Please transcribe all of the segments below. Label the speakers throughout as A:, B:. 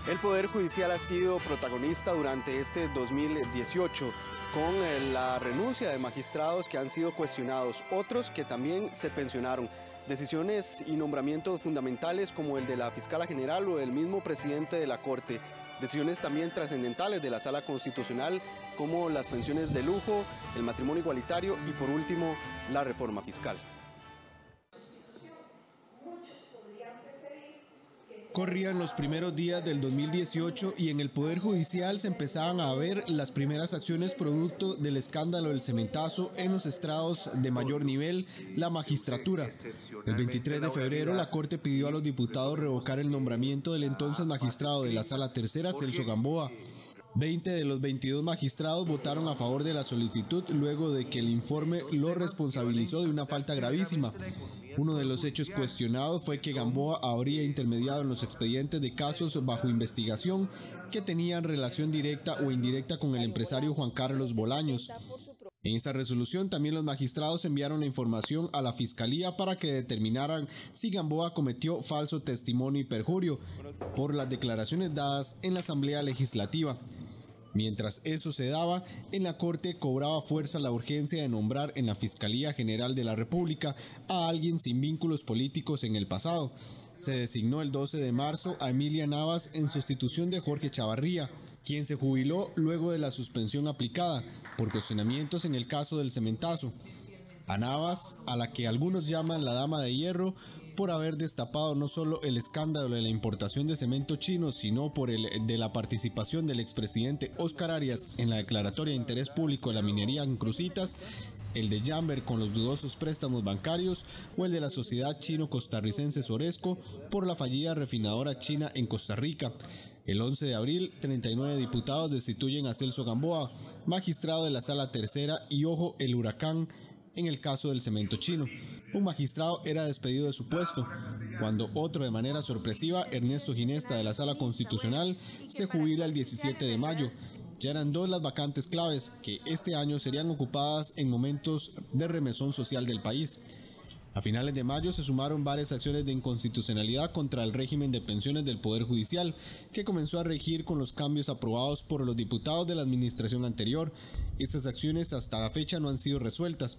A: El Poder Judicial ha sido protagonista durante este 2018 con la renuncia de magistrados que han sido cuestionados, otros que también se pensionaron. Decisiones y nombramientos fundamentales como el de la fiscala general o el mismo presidente de la Corte. Decisiones también trascendentales de la Sala Constitucional como las pensiones de lujo, el matrimonio igualitario y por último la reforma fiscal.
B: Corrían los primeros días del 2018 y en el Poder Judicial se empezaban a ver las primeras acciones producto del escándalo del cementazo en los estrados de mayor nivel, la magistratura. El 23 de febrero la Corte pidió a los diputados revocar el nombramiento del entonces magistrado de la Sala Tercera, Celso Gamboa. 20 de los 22 magistrados votaron a favor de la solicitud luego de que el informe lo responsabilizó de una falta gravísima. Uno de los hechos cuestionados fue que Gamboa habría intermediado en los expedientes de casos bajo investigación que tenían relación directa o indirecta con el empresario Juan Carlos Bolaños. En esta resolución también los magistrados enviaron la información a la Fiscalía para que determinaran si Gamboa cometió falso testimonio y perjurio por las declaraciones dadas en la Asamblea Legislativa. Mientras eso se daba, en la Corte cobraba fuerza la urgencia de nombrar en la Fiscalía General de la República a alguien sin vínculos políticos en el pasado. Se designó el 12 de marzo a Emilia Navas en sustitución de Jorge Chavarría, quien se jubiló luego de la suspensión aplicada por cuestionamientos en el caso del cementazo. A Navas, a la que algunos llaman la Dama de Hierro, por haber destapado no solo el escándalo de la importación de cemento chino, sino por el de la participación del expresidente Óscar Arias en la declaratoria de interés público de la minería en Cruzitas, el de Jamber con los dudosos préstamos bancarios o el de la sociedad chino-costarricense Soresco por la fallida refinadora china en Costa Rica. El 11 de abril, 39 diputados destituyen a Celso Gamboa, magistrado de la Sala Tercera, y ojo el huracán en el caso del cemento chino. Un magistrado era despedido de su puesto, cuando otro de manera sorpresiva, Ernesto Ginesta de la Sala Constitucional, se jubila el 17 de mayo. Ya eran dos las vacantes claves que este año serían ocupadas en momentos de remesón social del país. A finales de mayo se sumaron varias acciones de inconstitucionalidad contra el régimen de pensiones del Poder Judicial, que comenzó a regir con los cambios aprobados por los diputados de la administración anterior. Estas acciones hasta la fecha no han sido resueltas.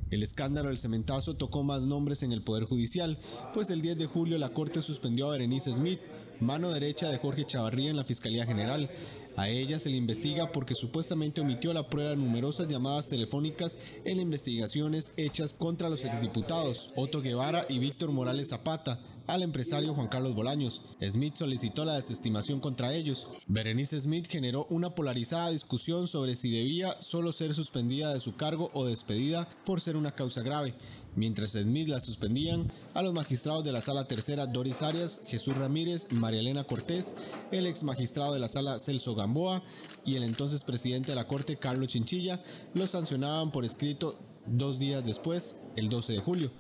B: El escándalo del cementazo tocó más nombres en el Poder Judicial, pues el 10 de julio la Corte suspendió a Berenice Smith, mano derecha de Jorge Chavarría en la Fiscalía General. A ella se le investiga porque supuestamente omitió la prueba de numerosas llamadas telefónicas en investigaciones hechas contra los exdiputados Otto Guevara y Víctor Morales Zapata, al empresario Juan Carlos Bolaños. Smith solicitó la desestimación contra ellos. Berenice Smith generó una polarizada discusión sobre si debía solo ser suspendida de su cargo o despedida por ser una causa grave. Mientras Smith la suspendían, a los magistrados de la Sala Tercera Doris Arias, Jesús Ramírez, María Elena Cortés, el ex magistrado de la Sala Celso Gamboa y el entonces presidente de la Corte Carlos Chinchilla los sancionaban por escrito 2 días después, el 12 de julio.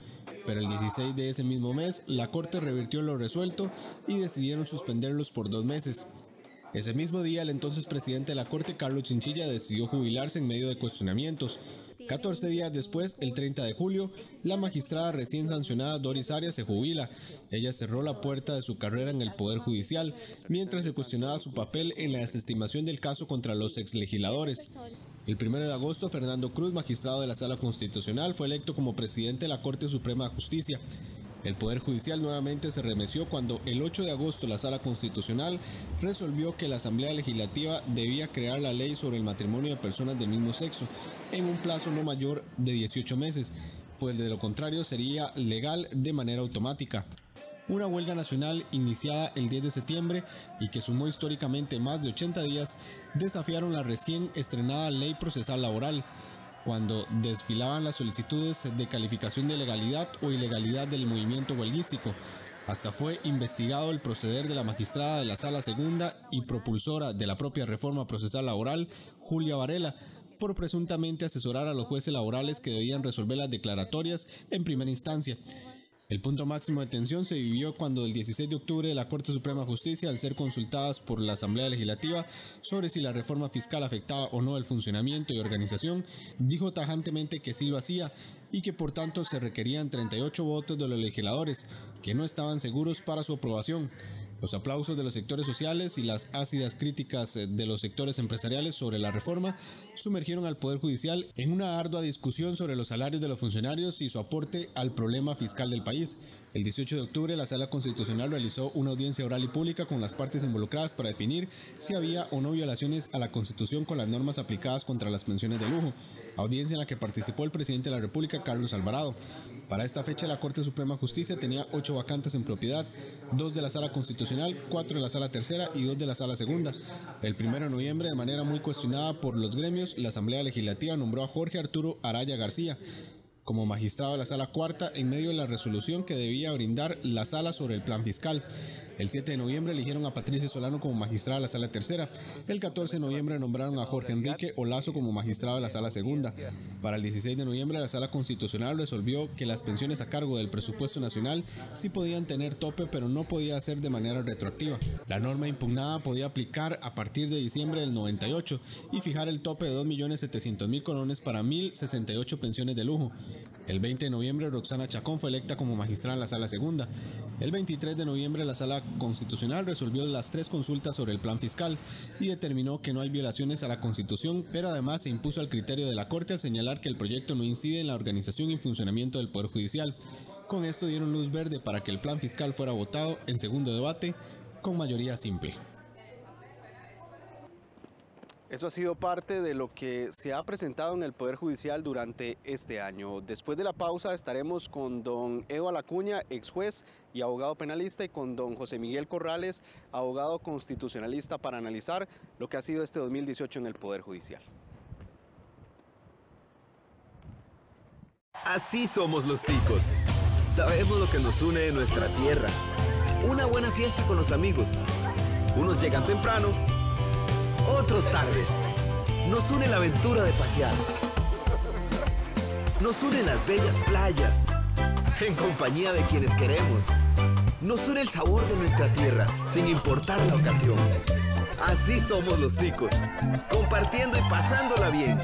B: Pero el 16 de ese mismo mes, la Corte revirtió lo resuelto y decidieron suspenderlos por 2 meses. Ese mismo día, el entonces presidente de la Corte, Carlos Chinchilla, decidió jubilarse en medio de cuestionamientos. 14 días después, el 30 de julio, la magistrada recién sancionada Doris Arias se jubila. Ella cerró la puerta de su carrera en el Poder Judicial, mientras se cuestionaba su papel en la desestimación del caso contra los exlegisladores. El 1 de agosto, Fernando Cruz, magistrado de la Sala Constitucional, fue electo como presidente de la Corte Suprema de Justicia. El Poder Judicial nuevamente se remeció cuando el 8 de agosto la Sala Constitucional resolvió que la Asamblea Legislativa debía crear la ley sobre el matrimonio de personas del mismo sexo en un plazo no mayor de 18 meses, pues de lo contrario sería legal de manera automática. Una huelga nacional iniciada el 10 de septiembre y que sumó históricamente más de 80 días, desafiaron la recién estrenada Ley Procesal Laboral, cuando desfilaban las solicitudes de calificación de legalidad o ilegalidad del movimiento huelguístico. Hasta fue investigado el proceder de la magistrada de la Sala Segunda y propulsora de la propia reforma procesal laboral, Julia Varela, por presuntamente asesorar a los jueces laborales que debían resolver las declaratorias en primera instancia. El punto máximo de tensión se vivió cuando el 16 de octubre la Corte Suprema de Justicia, al ser consultadas por la Asamblea Legislativa sobre si la reforma fiscal afectaba o no el funcionamiento y organización, dijo tajantemente que sí lo hacía y que por tanto se requerían 38 votos de los legisladores, que no estaban seguros para su aprobación. Los aplausos de los sectores sociales y las ácidas críticas de los sectores empresariales sobre la reforma sumergieron al Poder Judicial en una ardua discusión sobre los salarios de los funcionarios y su aporte al problema fiscal del país. El 18 de octubre, la Sala Constitucional realizó una audiencia oral y pública con las partes involucradas para definir si había o no violaciones a la Constitución con las normas aplicadas contra las pensiones de lujo. Audiencia en la que participó el presidente de la República, Carlos Alvarado. Para esta fecha, la Corte Suprema de Justicia tenía 8 vacantes en propiedad, 2 de la Sala Constitucional, 4 de la Sala Tercera y 2 de la Sala Segunda. El 1 de noviembre, de manera muy cuestionada por los gremios, la Asamblea Legislativa nombró a Jorge Arturo Araya García como magistrado de la Sala Cuarta en medio de la resolución que debía brindar la Sala sobre el plan fiscal. El 7 de noviembre eligieron a Patricia Solano como magistrada de la Sala Tercera. El 14 de noviembre nombraron a Jorge Enrique Olazo como magistrado de la Sala Segunda. Para el 16 de noviembre la Sala Constitucional resolvió que las pensiones a cargo del presupuesto nacional sí podían tener tope, pero no podía ser de manera retroactiva. La norma impugnada podía aplicar a partir de diciembre del 98 y fijar el tope de 2.700.000 colones para 1.068 pensiones de lujo. El 20 de noviembre Roxana Chacón fue electa como magistrada en la Sala Segunda. El 23 de noviembre la Sala Constitucional resolvió las 3 consultas sobre el plan fiscal y determinó que no hay violaciones a la Constitución, pero además se impuso al criterio de la Corte al señalar que el proyecto no incide en la organización y funcionamiento del Poder Judicial. Con esto dieron luz verde para que el plan fiscal fuera votado en segundo debate con mayoría simple.
A: Eso ha sido parte de lo que se ha presentado en el Poder Judicial durante este año. Después de la pausa estaremos con don Edo Alacuña, ex juez y abogado penalista, y con don José Miguel Corrales, abogado constitucionalista, para analizar lo que ha sido este 2018 en el Poder Judicial.
C: Así somos los ticos. Sabemos lo que nos une de nuestra tierra. Una buena fiesta con los amigos. Unos llegan temprano, otros tarde. Nos une la aventura de pasear. Nos une las bellas playas, en compañía de quienes queremos. Nos une el sabor de nuestra tierra, sin importar la ocasión. Así somos los ticos, compartiendo y pasándola bien.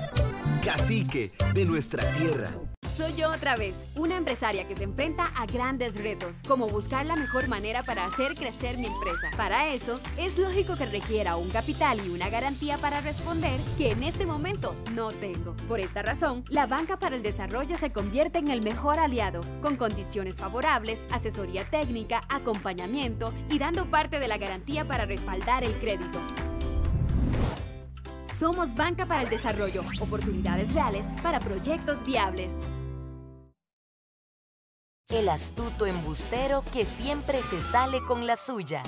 C: Cacique de nuestra tierra.
D: Soy yo otra vez, una empresaria que se enfrenta a grandes retos, como buscar la mejor manera para hacer crecer mi empresa. Para eso, es lógico que requiera un capital y una garantía para responder que en este momento no tengo. Por esta razón, la Banca para el Desarrollo se convierte en el mejor aliado, con condiciones favorables, asesoría técnica, acompañamiento y dando parte de la garantía para respaldar el crédito. Somos Banca para el Desarrollo, oportunidades reales para proyectos viables.
E: El astuto embustero que siempre se sale con la suya.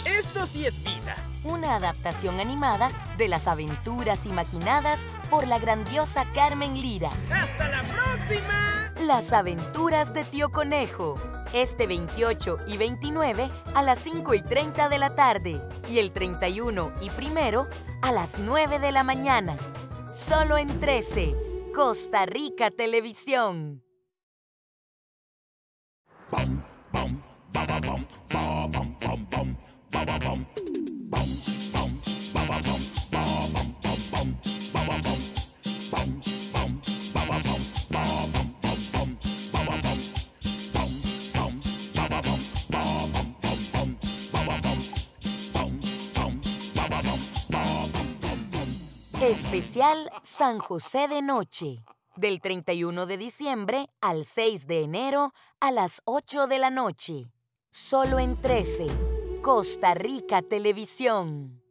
F: Esto sí es vida.
E: Una adaptación animada de Las Aventuras Imaginadas por la grandiosa Carmen Lira.
F: ¡Hasta la próxima!
E: Las Aventuras de Tío Conejo. Este 28 y 29 a las 5:30 de la tarde. Y el 31 y 1 a las 9 de la mañana. Solo en 13. Costa Rica Televisión. Especial San José de Noche, del 31 de diciembre al 6 de enero a las 8 de la noche. Solo en 13, Costa Rica Televisión.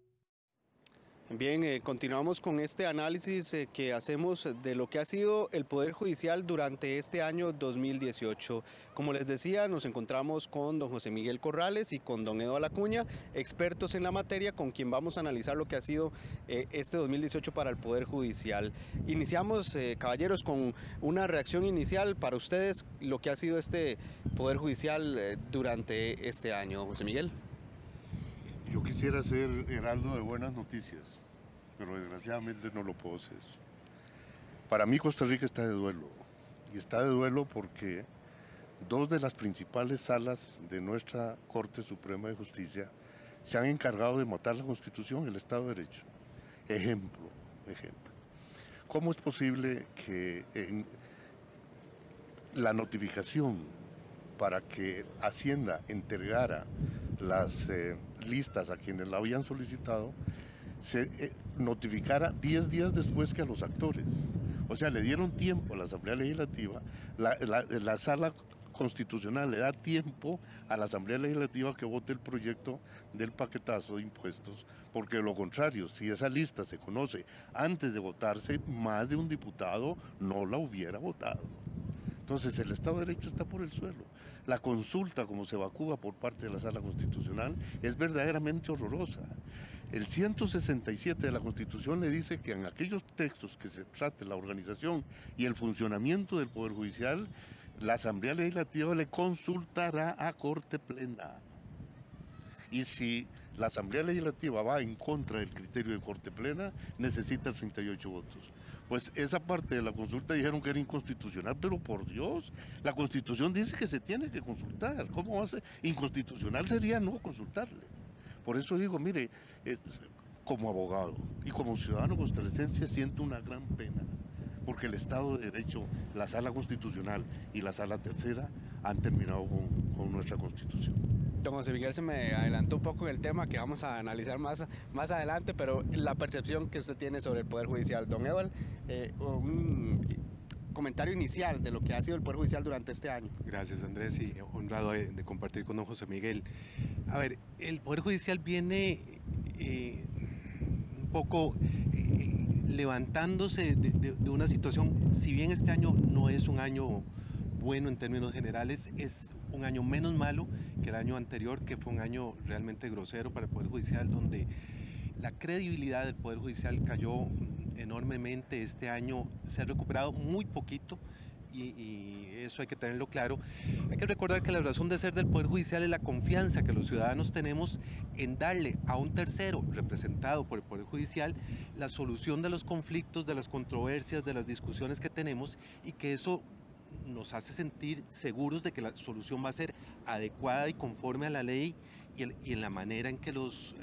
A: Bien, continuamos con este análisis que hacemos de lo que ha sido el Poder Judicial durante este año 2018. Como les decía, nos encontramos con don José Miguel Corrales y con don Edo Alacuña, expertos en la materia, con quien vamos a analizar lo que ha sido este 2018 para el Poder Judicial. Iniciamos, caballeros, con una reacción inicial para ustedes, lo que ha sido este Poder Judicial durante este año. José Miguel.
G: Yo quisiera ser heraldo de buenas noticias, pero desgraciadamente no lo puedo ser. Para mí Costa Rica está de duelo, y está de duelo porque 2 de las principales salas de nuestra Corte Suprema de Justicia se han encargado de matar la Constitución y el Estado de Derecho. Ejemplo. ¿Cómo es posible que en la notificación para que Hacienda entregara las listas a quienes la habían solicitado, se notificara 10 días después que a los actores. O sea, le dieron tiempo a la Asamblea Legislativa, la Sala Constitucional le da tiempo a la Asamblea Legislativa que vote el proyecto del paquetazo de impuestos, porque de lo contrario, si esa lista se conoce antes de votarse, más de un diputado no la hubiera votado. Entonces el Estado de Derecho está por el suelo. La consulta, como se evacúa por parte de la Sala Constitucional, es verdaderamente horrorosa. El 167 de la Constitución le dice que en aquellos textos que se trate la organización y el funcionamiento del Poder Judicial, la Asamblea Legislativa le consultará a Corte Plena. Y si la Asamblea Legislativa va en contra del criterio de Corte Plena, necesita 38 votos. Pues esa parte de la consulta dijeron que era inconstitucional, pero por Dios, la Constitución dice que se tiene que consultar. ¿Cómo va a ser? Inconstitucional sería no consultarle. Por eso digo, mire, como abogado y como ciudadano costarricense siento una gran pena, porque el Estado de Derecho, la Sala Constitucional y la Sala Tercera han terminado con nuestra Constitución.
A: Don José Miguel se me adelantó un poco en el tema que vamos a analizar más adelante, pero la percepción que usted tiene sobre el Poder Judicial. Don Edward, un comentario inicial de lo que ha sido el Poder Judicial durante este año.
H: Gracias, Andrés, y honrado de compartir con don José Miguel. A ver, el Poder Judicial viene un poco levantándose de una situación, si bien este año no es un año bueno en términos generales, es un año menos malo que el año anterior, que fue un año realmente grosero para el Poder Judicial, donde la credibilidad del Poder Judicial cayó enormemente. Este año se ha recuperado muy poquito y eso hay que tenerlo claro. Hay que recordar que la razón de ser del Poder Judicial es la confianza que los ciudadanos tenemos en darle a un tercero representado por el Poder Judicial la solución de los conflictos, de las controversias, de las discusiones que tenemos, y que eso nos hace sentir seguros de que la solución va a ser adecuada y conforme a la ley y en la manera en que los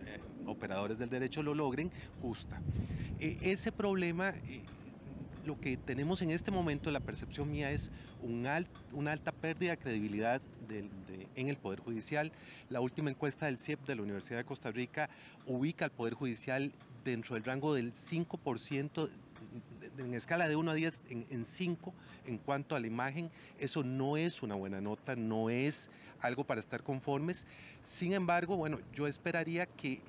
H: operadores del derecho lo logren, justa. Ese problema, lo que tenemos en este momento, la percepción mía, es una alta pérdida de credibilidad en el Poder Judicial. La última encuesta del CIEP de la Universidad de Costa Rica ubica al Poder Judicial dentro del rango del 5%, en escala de 1 a 10, en 5 en cuanto a la imagen. Eso no es una buena nota, no es algo para estar conformes. Sin embargo, bueno, yo esperaría que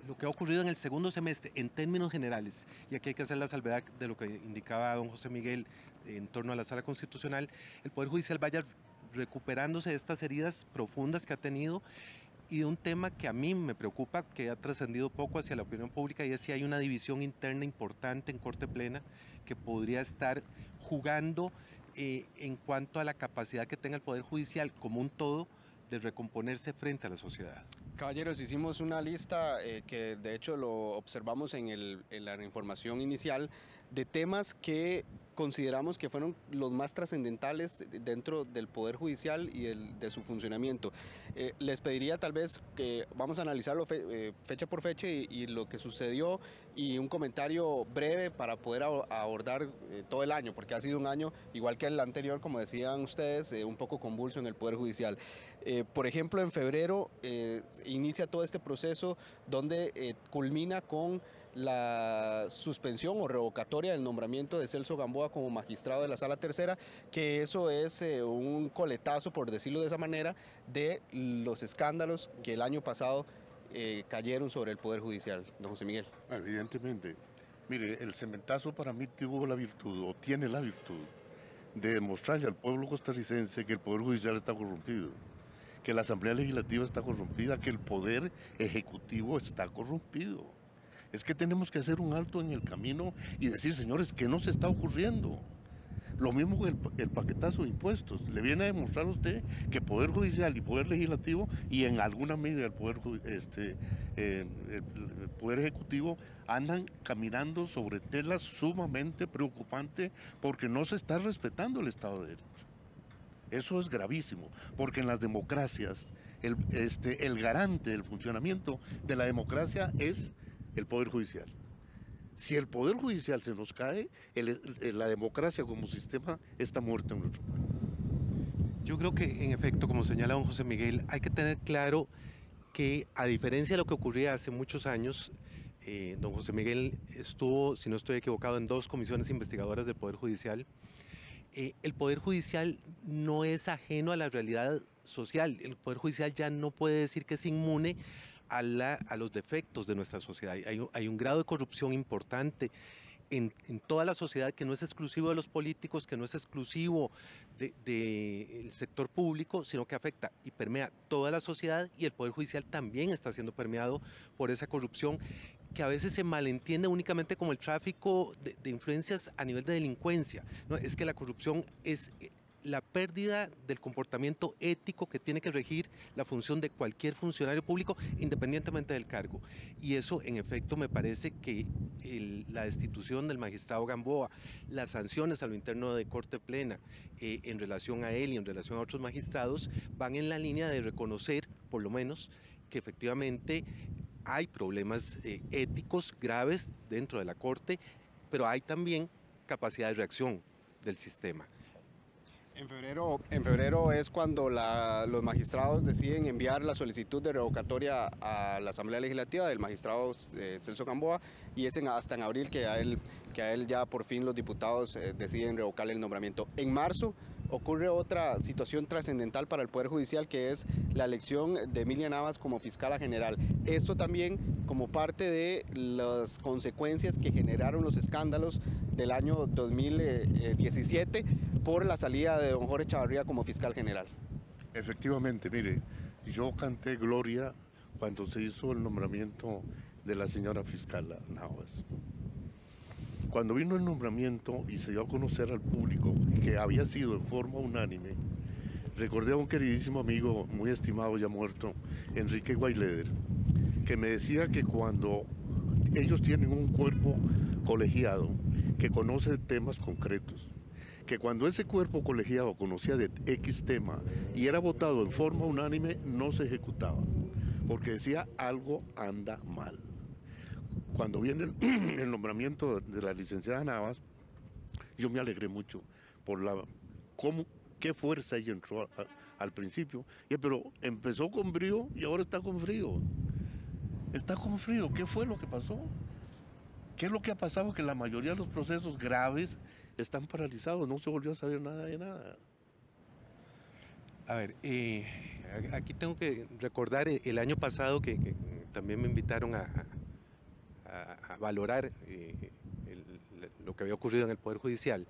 H: lo que ha ocurrido en el segundo semestre, en términos generales, y aquí hay que hacer la salvedad de lo que indicaba don José Miguel en torno a la Sala Constitucional, el Poder Judicial vaya recuperándose de estas heridas profundas que ha tenido, y de un tema que a mí me preocupa, que ha trascendido poco hacia la opinión pública, y es si hay una división interna importante en Corte Plena que podría estar jugando en cuanto a la capacidad que tenga el Poder Judicial como un todo de recomponerse frente a la sociedad.
A: Caballeros, hicimos una lista que de hecho lo observamos en la información inicial, de temas que consideramos que fueron los más trascendentales dentro del Poder Judicial y de su funcionamiento. Les pediría tal vez que vamos a analizarlo fecha por fecha y lo que sucedió, y un comentario breve para poder abordar todo el año, porque ha sido un año, igual que el anterior, como decían ustedes, un poco convulso en el Poder Judicial. Por ejemplo, en febrero inicia todo este proceso donde culmina con la suspensión o revocatoria del nombramiento de Celso Gamboa como magistrado de la Sala Tercera, que eso es un coletazo, por decirlo de esa manera, de los escándalos que el año pasado cayeron sobre el Poder Judicial. Don José Miguel.
G: Evidentemente. Mire, el cementazo para mí tuvo la virtud, o tiene la virtud, de demostrarle al pueblo costarricense que el Poder Judicial está corrompido, que la Asamblea Legislativa está corrompida, que el Poder Ejecutivo está corrompido. Es que tenemos que hacer un alto en el camino y decir, señores, ¿qué nos está ocurriendo? Lo mismo que el paquetazo de impuestos. Le viene a demostrar a usted que Poder Judicial y Poder Legislativo, y en alguna medida el Poder Ejecutivo, andan caminando sobre telas sumamente preocupantes, porque no se está respetando el Estado de Derecho. Eso es gravísimo, porque en las democracias el garante del funcionamiento de la democracia es el Poder Judicial. Si el Poder Judicial se nos cae, la democracia como sistema está muerta en nuestro país.
H: Yo creo que en efecto, como señala don José Miguel, hay que tener claro que a diferencia de lo que ocurría hace muchos años, don José Miguel estuvo, si no estoy equivocado, en 2 comisiones investigadoras del Poder Judicial. El Poder Judicial no es ajeno a la realidad social. El Poder Judicial ya no puede decir que es inmune a los defectos de nuestra sociedad. Hay un grado de corrupción importante en toda la sociedad que no es exclusivo de los políticos, que no es exclusivo del sector público, sino que afecta y permea toda la sociedad, y el Poder Judicial también está siendo permeado por esa corrupción que a veces se malentiende únicamente como el tráfico de influencias a nivel de delincuencia, ¿no? Es que la corrupción es la pérdida del comportamiento ético que tiene que regir la función de cualquier funcionario público independientemente del cargo. Y eso, en efecto, me parece que la destitución del magistrado Gamboa, las sanciones a lo interno de Corte Plena en relación a él y en relación a otros magistrados, van en la línea de reconocer, por lo menos, que efectivamente hay problemas éticos graves dentro de la Corte, pero hay también capacidad de reacción del sistema.
A: En febrero es cuando los magistrados deciden enviar la solicitud de revocatoria a la Asamblea Legislativa del magistrado Celso Gamboa, y es hasta en abril que a él ya por fin los diputados deciden revocarle el nombramiento. En marzo ocurre otra situación trascendental para el Poder Judicial, que es la elección de Emilia Navas como fiscala general. Esto también como parte de las consecuencias que generaron los escándalos del año 2017 por la salida de don Jorge Chavarría como fiscal general.
G: Efectivamente, mire, yo canté gloria cuando se hizo el nombramiento de la señora fiscal Navas. Cuando vino el nombramiento y se dio a conocer al público que había sido en forma unánime, recordé a un queridísimo amigo muy estimado ya muerto, Enrique Guayleder, que me decía que cuando ellos tienen un cuerpo colegiado que conoce temas concretos, que cuando ese cuerpo colegiado conocía de X tema y era votado en forma unánime, no se ejecutaba, porque decía algo anda mal. Cuando viene el nombramiento de la licenciada Navas, yo me alegré mucho por qué fuerza ella entró al principio, pero empezó con brío y ahora está con frío. Está con frío. ¿Qué fue lo que pasó? ¿Qué es lo que ha pasado? Que la mayoría de los procesos graves están paralizados, no se volvió a saber nada de nada.
H: A ver, aquí tengo que recordar el año pasado que también me invitaron a valorar lo que había ocurrido en el Poder Judicial.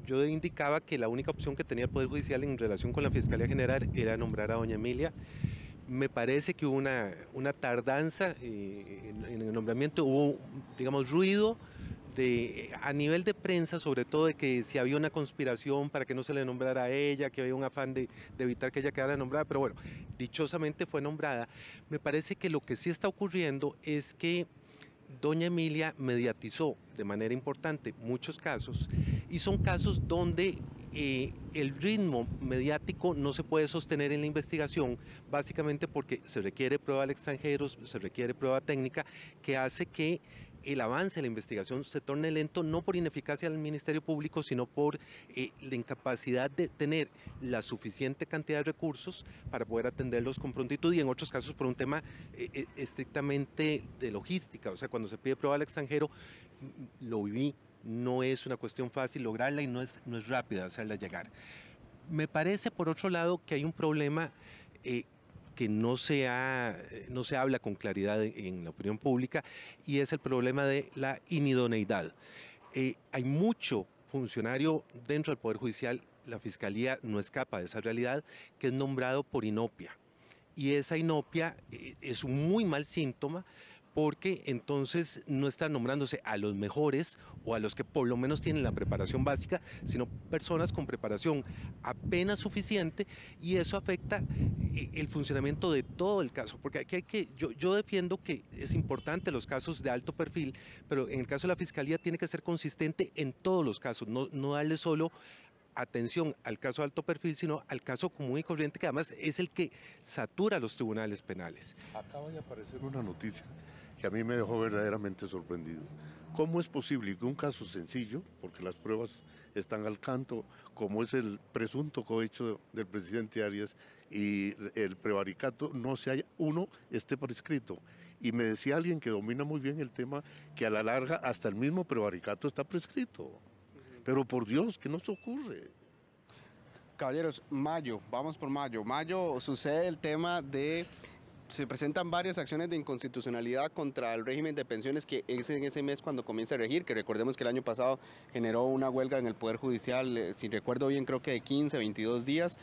H: Yo indicaba que la única opción que tenía el Poder Judicial en relación con la Fiscalía General era nombrar a doña Emilia. Me parece que hubo una tardanza en el nombramiento, hubo, digamos, ruido a nivel de prensa, sobre todo de que si había una conspiración para que no se le nombrara a ella, que había un afán de evitar que ella quedara nombrada, pero bueno, dichosamente fue nombrada. Me parece que lo que sí está ocurriendo es que doña Emilia mediatizó de manera importante muchos casos, y son casos donde el ritmo mediático no se puede sostener en la investigación, básicamente porque se requiere prueba al extranjero, se requiere prueba técnica, que hace que el avance de la investigación se torne lento, no por ineficacia del Ministerio Público, sino por la incapacidad de tener la suficiente cantidad de recursos para poder atenderlos con prontitud, y en otros casos por un tema estrictamente de logística. O sea, cuando se pide prueba al extranjero, lo viví, no es una cuestión fácil lograrla y no es rápida hacerla llegar. Me parece, por otro lado, que hay un problema que no se habla con claridad en la opinión pública, y es el problema de la inidoneidad. Hay mucho funcionario dentro del Poder Judicial, la Fiscalía no escapa de esa realidad, que es nombrado por inopia. Y esa inopia es un muy mal síntoma, porque entonces no están nombrándose a los mejores o a los que por lo menos tienen la preparación básica, sino personas con preparación apenas suficiente, y eso afecta el funcionamiento de todo el caso, porque aquí yo defiendo que es importante los casos de alto perfil, pero en el caso de la Fiscalía tiene que ser consistente en todos los casos, no darle solo atención al caso de alto perfil, sino al caso común y corriente, que además es el que satura los tribunales penales.
G: Acaba de aparecer una noticia que a mí me dejó verdaderamente sorprendido. ¿Cómo es posible que un caso sencillo, porque las pruebas están al canto, como es el presunto cohecho del presidente Arias y el prevaricato, no se haya, uno esté prescrito. Y me decía alguien que domina muy bien el tema, que a la larga hasta el mismo prevaricato está prescrito. Pero por Dios, ¿qué nos ocurre?
A: Caballeros, mayo, vamos por mayo. Mayo sucede el tema de... Se presentan varias acciones de inconstitucionalidad contra el régimen de pensiones que es en ese mes cuando comienza a regir, que recordemos que el año pasado generó una huelga en el Poder Judicial, si recuerdo bien, creo que de 15, 22 días.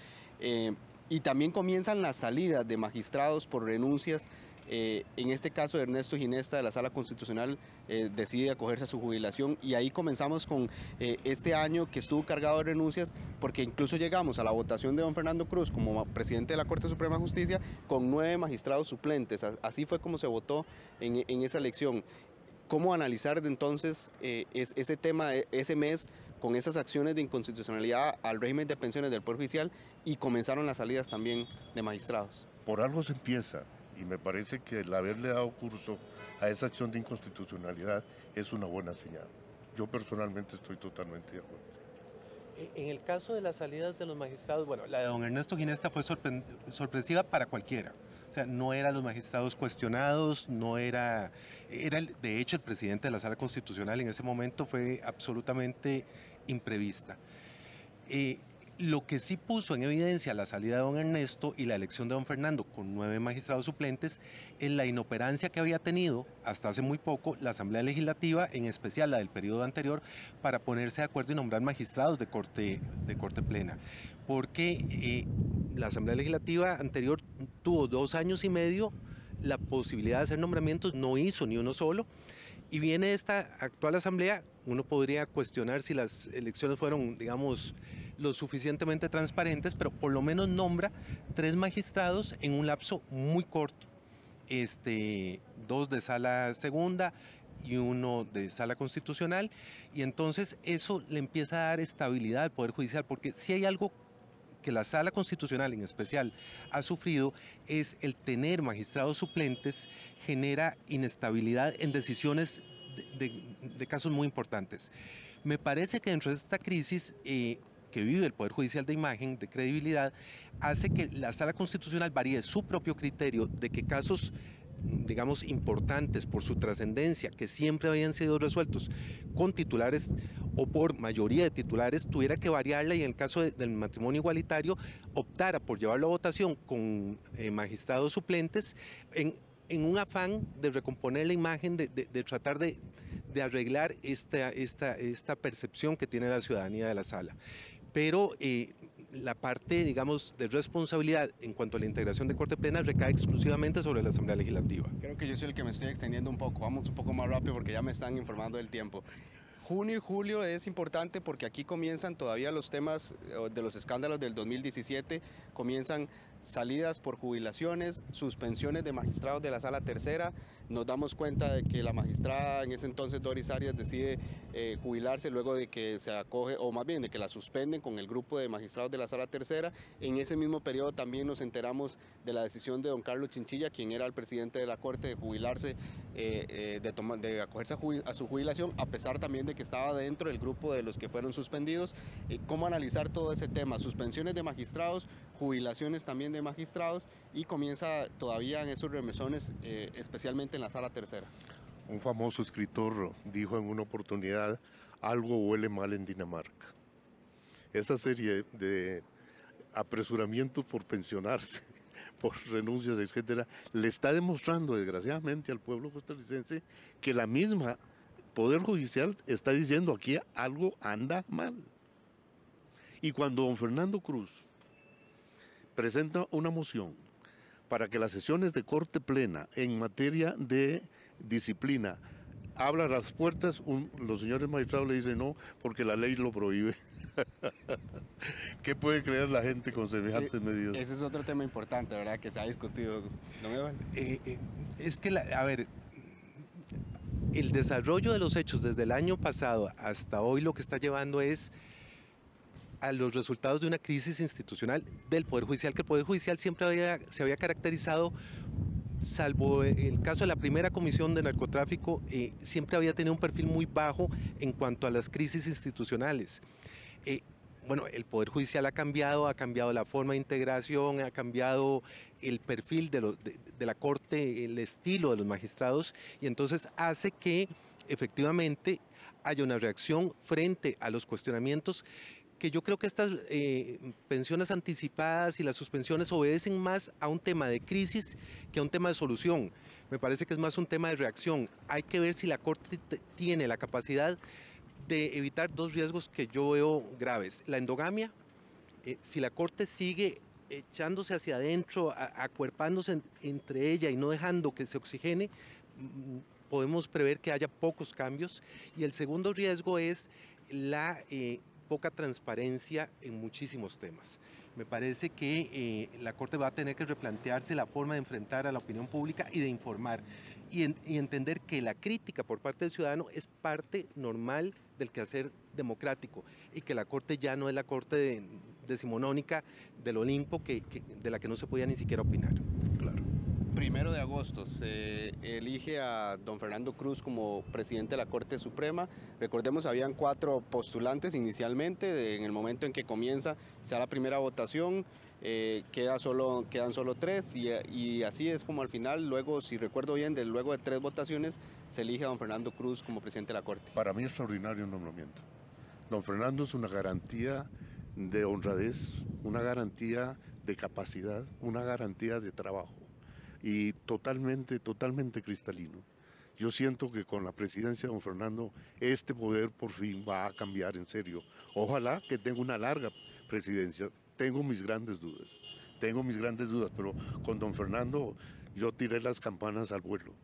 A: Y también comienzan las salidas de magistrados por renuncias. En este caso, Ernesto Ginesta de la Sala Constitucional decide acogerse a su jubilación y ahí comenzamos con este año que estuvo cargado de renuncias, porque incluso llegamos a la votación de don Fernando Cruz como presidente de la Corte Suprema de Justicia con 9 magistrados suplentes. Así fue como se votó en esa elección. ¿Cómo analizar de entonces ese tema, ese mes, con esas acciones de inconstitucionalidad al régimen de pensiones del Poder Judicial, y comenzaron las salidas también de magistrados?
G: Por algo se empieza. Y me parece que el haberle dado curso a esa acción de inconstitucionalidad es una buena señal. Yo personalmente estoy totalmente de acuerdo.
H: En el caso de las salidas de los magistrados, bueno, la de don Ernesto Ginesta fue sorpresiva para cualquiera. O sea, no eran los magistrados cuestionados, no era... de hecho, el presidente de la Sala Constitucional en ese momento fue absolutamente imprevista. Lo que sí puso en evidencia la salida de don Ernesto y la elección de don Fernando con 9 magistrados suplentes es la inoperancia que había tenido hasta hace muy poco la Asamblea Legislativa, en especial la del periodo anterior, para ponerse de acuerdo y nombrar magistrados de corte plena. Porque la Asamblea Legislativa anterior tuvo 2 años y medio la posibilidad de hacer nombramientos, no hizo ni uno solo. Y viene esta actual Asamblea, uno podría cuestionar si las elecciones fueron, digamos, lo suficientemente transparentes, pero por lo menos nombra 3 magistrados en un lapso muy corto, 2 de Sala Segunda y 1 de Sala Constitucional, y entonces eso le empieza a dar estabilidad al Poder Judicial, porque si hay algo que la Sala Constitucional en especial ha sufrido es el tener magistrados suplentes genera inestabilidad en decisiones de casos muy importantes. Me parece que dentro de esta crisis que vive el Poder Judicial de imagen, de credibilidad, hace que la Sala Constitucional varíe su propio criterio de que casos, digamos, importantes por su trascendencia, que siempre habían sido resueltos con titulares o por mayoría de titulares, tuviera que variarla, y en el caso del matrimonio igualitario optara por llevarlo a votación con magistrados suplentes en un afán de recomponer la imagen, de tratar de arreglar esta percepción que tiene la ciudadanía de la sala. Pero la parte, digamos, de responsabilidad en cuanto a la integración de Corte Plena recae exclusivamente sobre la Asamblea Legislativa.
A: Creo que yo soy el que me estoy extendiendo un poco. Vamos un poco más rápido porque ya me están informando del tiempo. Junio y julio es importante porque aquí comienzan todavía los temas de los escándalos del 2017, comienzan salidas por jubilaciones, suspensiones de magistrados de la Sala Tercera. Nos damos cuenta de que la magistrada en ese entonces, Doris Arias, decide jubilarse luego de que se acoge, o más bien de que la suspenden con el grupo de magistrados de la Sala Tercera. En ese mismo periodo también nos enteramos de la decisión de don Carlos Chinchilla, quien era el presidente de la Corte, de jubilarse, de acogerse a su jubilación, a pesar también de que estaba dentro del grupo de los que fueron suspendidos. ¿Cómo analizar todo ese tema? Suspensiones de magistrados, jubilaciones también de magistrados, y comienza todavía en esos remesones, especialmente en la Sala Tercera.
G: Un famoso escritor dijo en una oportunidad: algo huele mal en Dinamarca. Esa serie de apresuramientos por pensionarse, por renuncias, etcétera, le está demostrando desgraciadamente al pueblo costarricense que la misma Poder Judicial está diciendo: aquí algo anda mal. Y cuando don Fernando Cruz presenta una moción para que las sesiones de Corte Plena en materia de disciplina abran las puertas, los señores magistrados le dicen no, porque la ley lo prohíbe. ¿Qué puede creer la gente con semejantes medidas?
A: Ese es otro tema importante, ¿verdad?, que se ha discutido. ¿No me van?
H: Es que, a ver, el desarrollo de los hechos desde el año pasado hasta hoy lo que está llevando es a los resultados de una crisis institucional del Poder Judicial, que el Poder Judicial siempre se había caracterizado, salvo el caso de la primera comisión de narcotráfico, siempre había tenido un perfil muy bajo en cuanto a las crisis institucionales. bueno, el Poder Judicial ha cambiado la forma de integración, ha cambiado el perfil de la Corte, el estilo de los magistrados, y entonces hace que efectivamente haya una reacción frente a los cuestionamientos, que yo creo que estas pensiones anticipadas y las suspensiones obedecen más a un tema de crisis que a un tema de solución. Me parece que es más un tema de reacción. Hay que ver si la Corte tiene la capacidad de evitar dos riesgos que yo veo graves. La endogamia, si la Corte sigue echándose hacia adentro, acuerpándose entre ella y no dejando que se oxigene, podemos prever que haya pocos cambios. Y el segundo riesgo es la poca transparencia en muchísimos temas. Me parece que la Corte va a tener que replantearse la forma de enfrentar a la opinión pública y de informar y entender que la crítica por parte del ciudadano es parte normal del quehacer democrático y que la Corte ya no es la Corte decimonónica del Olimpo de la que no se podía ni siquiera opinar.
G: Claro.
A: 1 de agosto se elige a don Fernando Cruz como presidente de la Corte Suprema. Recordemos, habían 4 postulantes inicialmente. En el momento en que comienza, se da la primera votación, quedan solo 3 y así es como al final, luego, si recuerdo bien, luego de 3 votaciones, se elige a don Fernando Cruz como presidente de la Corte.
G: Para mí es extraordinario el nombramiento. Don Fernando es una garantía de honradez, una garantía de capacidad, una garantía de trabajo. Y totalmente cristalino. Yo siento que con la presidencia de don Fernando, este poder por fin va a cambiar en serio. Ojalá que tenga una larga presidencia. Tengo mis grandes dudas, pero con don Fernando yo tiré las campanas al vuelo.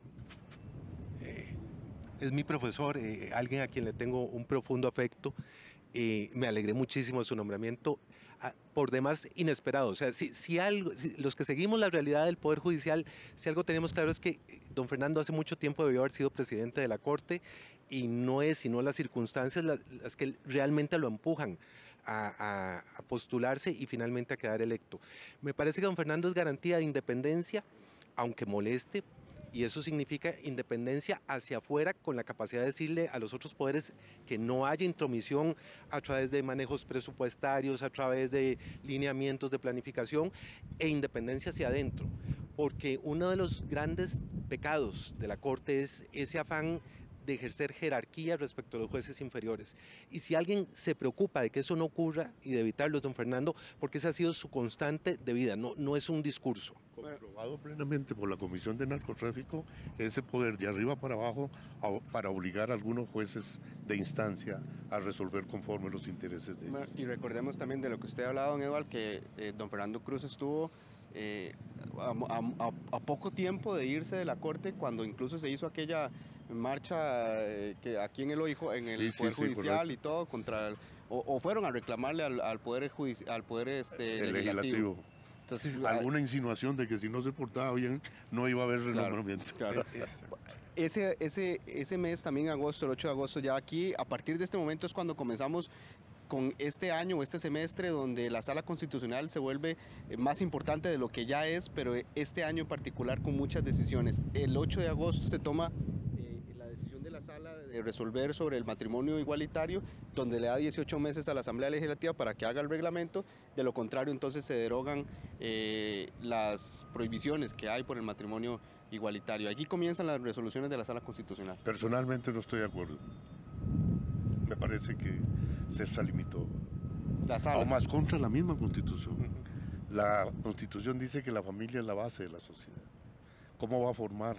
H: Es mi profesor, alguien a quien le tengo un profundo afecto. Me alegré muchísimo de su nombramiento, por demás inesperado. O sea, los que seguimos la realidad del Poder Judicial, si algo tenemos claro es que don Fernando hace mucho tiempo debió haber sido presidente de la Corte y no es sino las circunstancias las que realmente lo empujan a postularse y finalmente a quedar electo. Me parece que don Fernando es garantía de independencia, aunque moleste, y eso significa independencia hacia afuera, con la capacidad de decirle a los otros poderes que no haya intromisión a través de manejos presupuestarios, a través de lineamientos de planificación, e independencia hacia adentro, porque uno de los grandes pecados de la Corte es ese afán de ejercer jerarquía respecto a los jueces inferiores. Y si alguien se preocupa de que eso no ocurra y de evitarlo es don Fernando, porque esa ha sido su constante de vida, no es un discurso.
G: Comprobado plenamente por la Comisión de Narcotráfico, ese poder de arriba para abajo para obligar a algunos jueces de instancia a resolver conforme los intereses de ellos.
A: Y recordemos también de lo que usted ha hablado, don Eduardo, que don Fernando Cruz estuvo a poco tiempo de irse de la Corte, cuando incluso se hizo aquella marcha que aquí en el Poder Judicial, correcto, y todo contra o fueron a reclamarle al Poder Judicial, al Legislativo. Entonces,
G: alguna insinuación de que si no se portaba bien no iba a haber renombramiento.
A: Claro. Ese mes también, agosto, el 8 de agosto, ya aquí, a partir de este momento es cuando comenzamos con este año o este semestre, donde la Sala Constitucional se vuelve más importante de lo que ya es, pero este año en particular con muchas decisiones. El 8 de agosto se toma la decisión de la Sala de resolver sobre el matrimonio igualitario, donde le da 18 meses a la Asamblea Legislativa para que haga el reglamento. De lo contrario, entonces se derogan las prohibiciones que hay por el matrimonio igualitario. Aquí comienzan las resoluciones de la Sala Constitucional.
G: Personalmente no estoy de acuerdo. Me parece que se extralimitó.
A: La Sala.
G: O más contra la misma Constitución. La Constitución dice que la familia es la base de la sociedad. ¿Cómo va a formar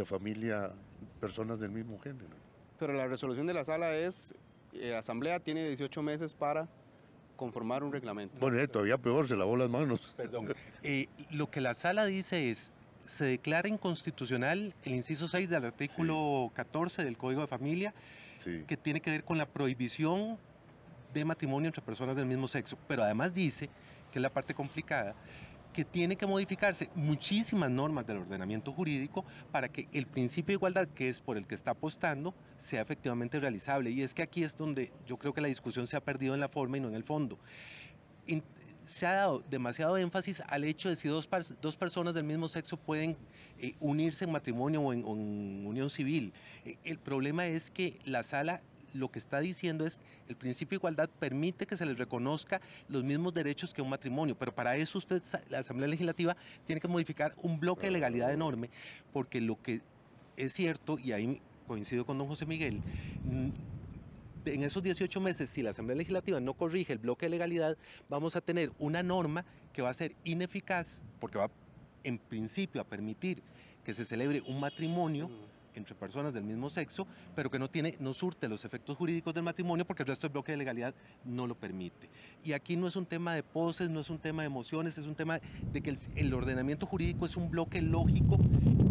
G: familia personas del mismo género?
A: Pero la resolución de la Sala es, Asamblea tiene 18 meses para conformar un reglamento.
G: Bueno, todavía peor, se lavó las manos.
H: Perdón. Lo que la Sala dice es, se declara inconstitucional el inciso 6 del artículo 14 del Código de Familia, que tiene que ver con la prohibición de matrimonio entre personas del mismo sexo, pero además dice, que es la parte complicada, que tiene que modificarse muchísimas normas del ordenamiento jurídico para que el principio de igualdad, que es por el que está apostando, sea efectivamente realizable. Y es que aquí es donde yo creo que la discusión se ha perdido en la forma y no en el fondo. Se ha dado demasiado énfasis al hecho de si dos personas del mismo sexo pueden unirse en matrimonio o en unión civil. El problema es que la Sala lo que está diciendo es el principio de igualdad permite que se les reconozca los mismos derechos que un matrimonio, pero para eso usted, la Asamblea Legislativa, tiene que modificar un bloque de legalidad enorme, porque lo que es cierto, y ahí coincido con don José Miguel, en esos 18 meses, si la Asamblea Legislativa no corrige el bloque de legalidad, vamos a tener una norma que va a ser ineficaz, porque va en principio a permitir que se celebre un matrimonio entre personas del mismo sexo, pero que no surte los efectos jurídicos del matrimonio porque el resto del bloque de legalidad no lo permite. Y aquí no es un tema de poses, no es un tema de emociones, es un tema de que el ordenamiento jurídico es un bloque lógico,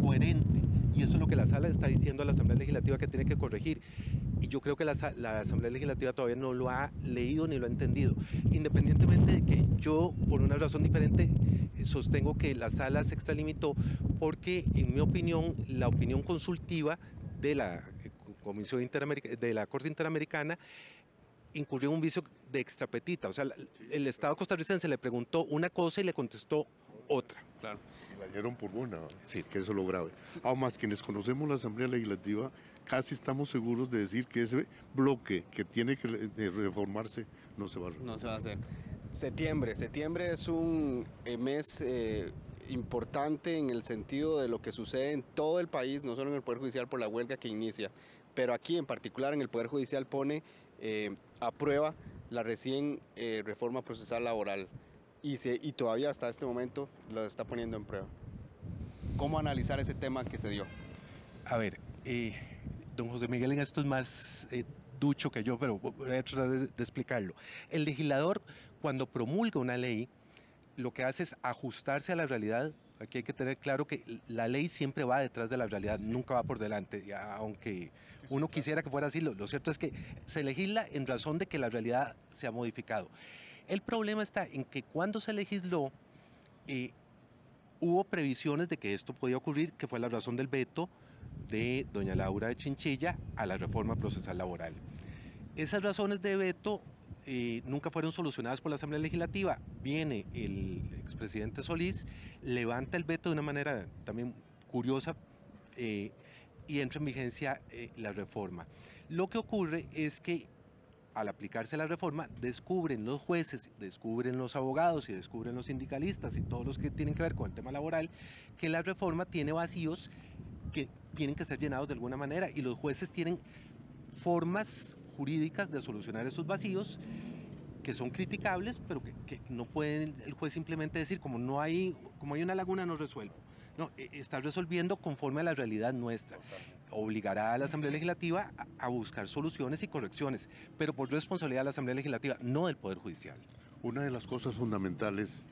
H: coherente, y eso es lo que la Sala está diciendo a la Asamblea Legislativa que tiene que corregir. Y yo creo que la Asamblea Legislativa todavía no lo ha leído ni lo ha entendido, independientemente de que yo, por una razón diferente, sostengo que la Sala se extralimitó porque, en mi opinión, la opinión consultiva de la Comisión de la Corte Interamericana incurrió en un vicio de extrapetita. O sea, el Estado costarricense le preguntó una cosa y le contestó otra.
G: Claro. La dieron por buena, sí, que eso es lo grave. Aún más, quienes conocemos la Asamblea Legislativa, casi estamos seguros de decir que ese bloque que tiene que reformarse no se va a reformar.
A: No se va a hacer. Septiembre es un mes importante en el sentido de lo que sucede en todo el país, no solo en el Poder Judicial por la huelga que inicia, pero aquí en particular en el Poder Judicial pone a prueba la recién reforma procesal laboral y todavía hasta este momento lo está poniendo en prueba. ¿Cómo analizar ese tema que se dio?
H: A ver, don José Miguel en esto es más ducho que yo, pero voy a tratar de explicarlo. El legislador, cuando promulga una ley, lo que hace es ajustarse a la realidad. Aquí hay que tener claro que la ley siempre va detrás de la realidad, nunca va por delante, aunque uno quisiera que fuera así. Lo cierto es que se legisla en razón de que la realidad se ha modificado. El problema está en que cuando se legisló, hubo previsiones de que esto podía ocurrir, que fue la razón del veto de doña Laura de Chinchilla a la reforma procesal laboral. Esas razones de veto nunca fueron solucionadas por la Asamblea Legislativa. Viene el expresidente Solís, levanta el veto de una manera también curiosa y entra en vigencia la reforma. Lo que ocurre es que al aplicarse la reforma, descubren los jueces, descubren los abogados y descubren los sindicalistas y todos los que tienen que ver con el tema laboral, que la reforma tiene vacíos que tienen que ser llenados de alguna manera y los jueces tienen formas jurídicas de solucionar esos vacíos que son criticables, pero que no puede el juez simplemente decir como hay una laguna no resuelvo. No, está resolviendo conforme a la realidad nuestra. Obligará a la Asamblea Legislativa a buscar soluciones y correcciones, pero por responsabilidad de la Asamblea Legislativa, no del Poder Judicial.
G: Una de las cosas fundamentales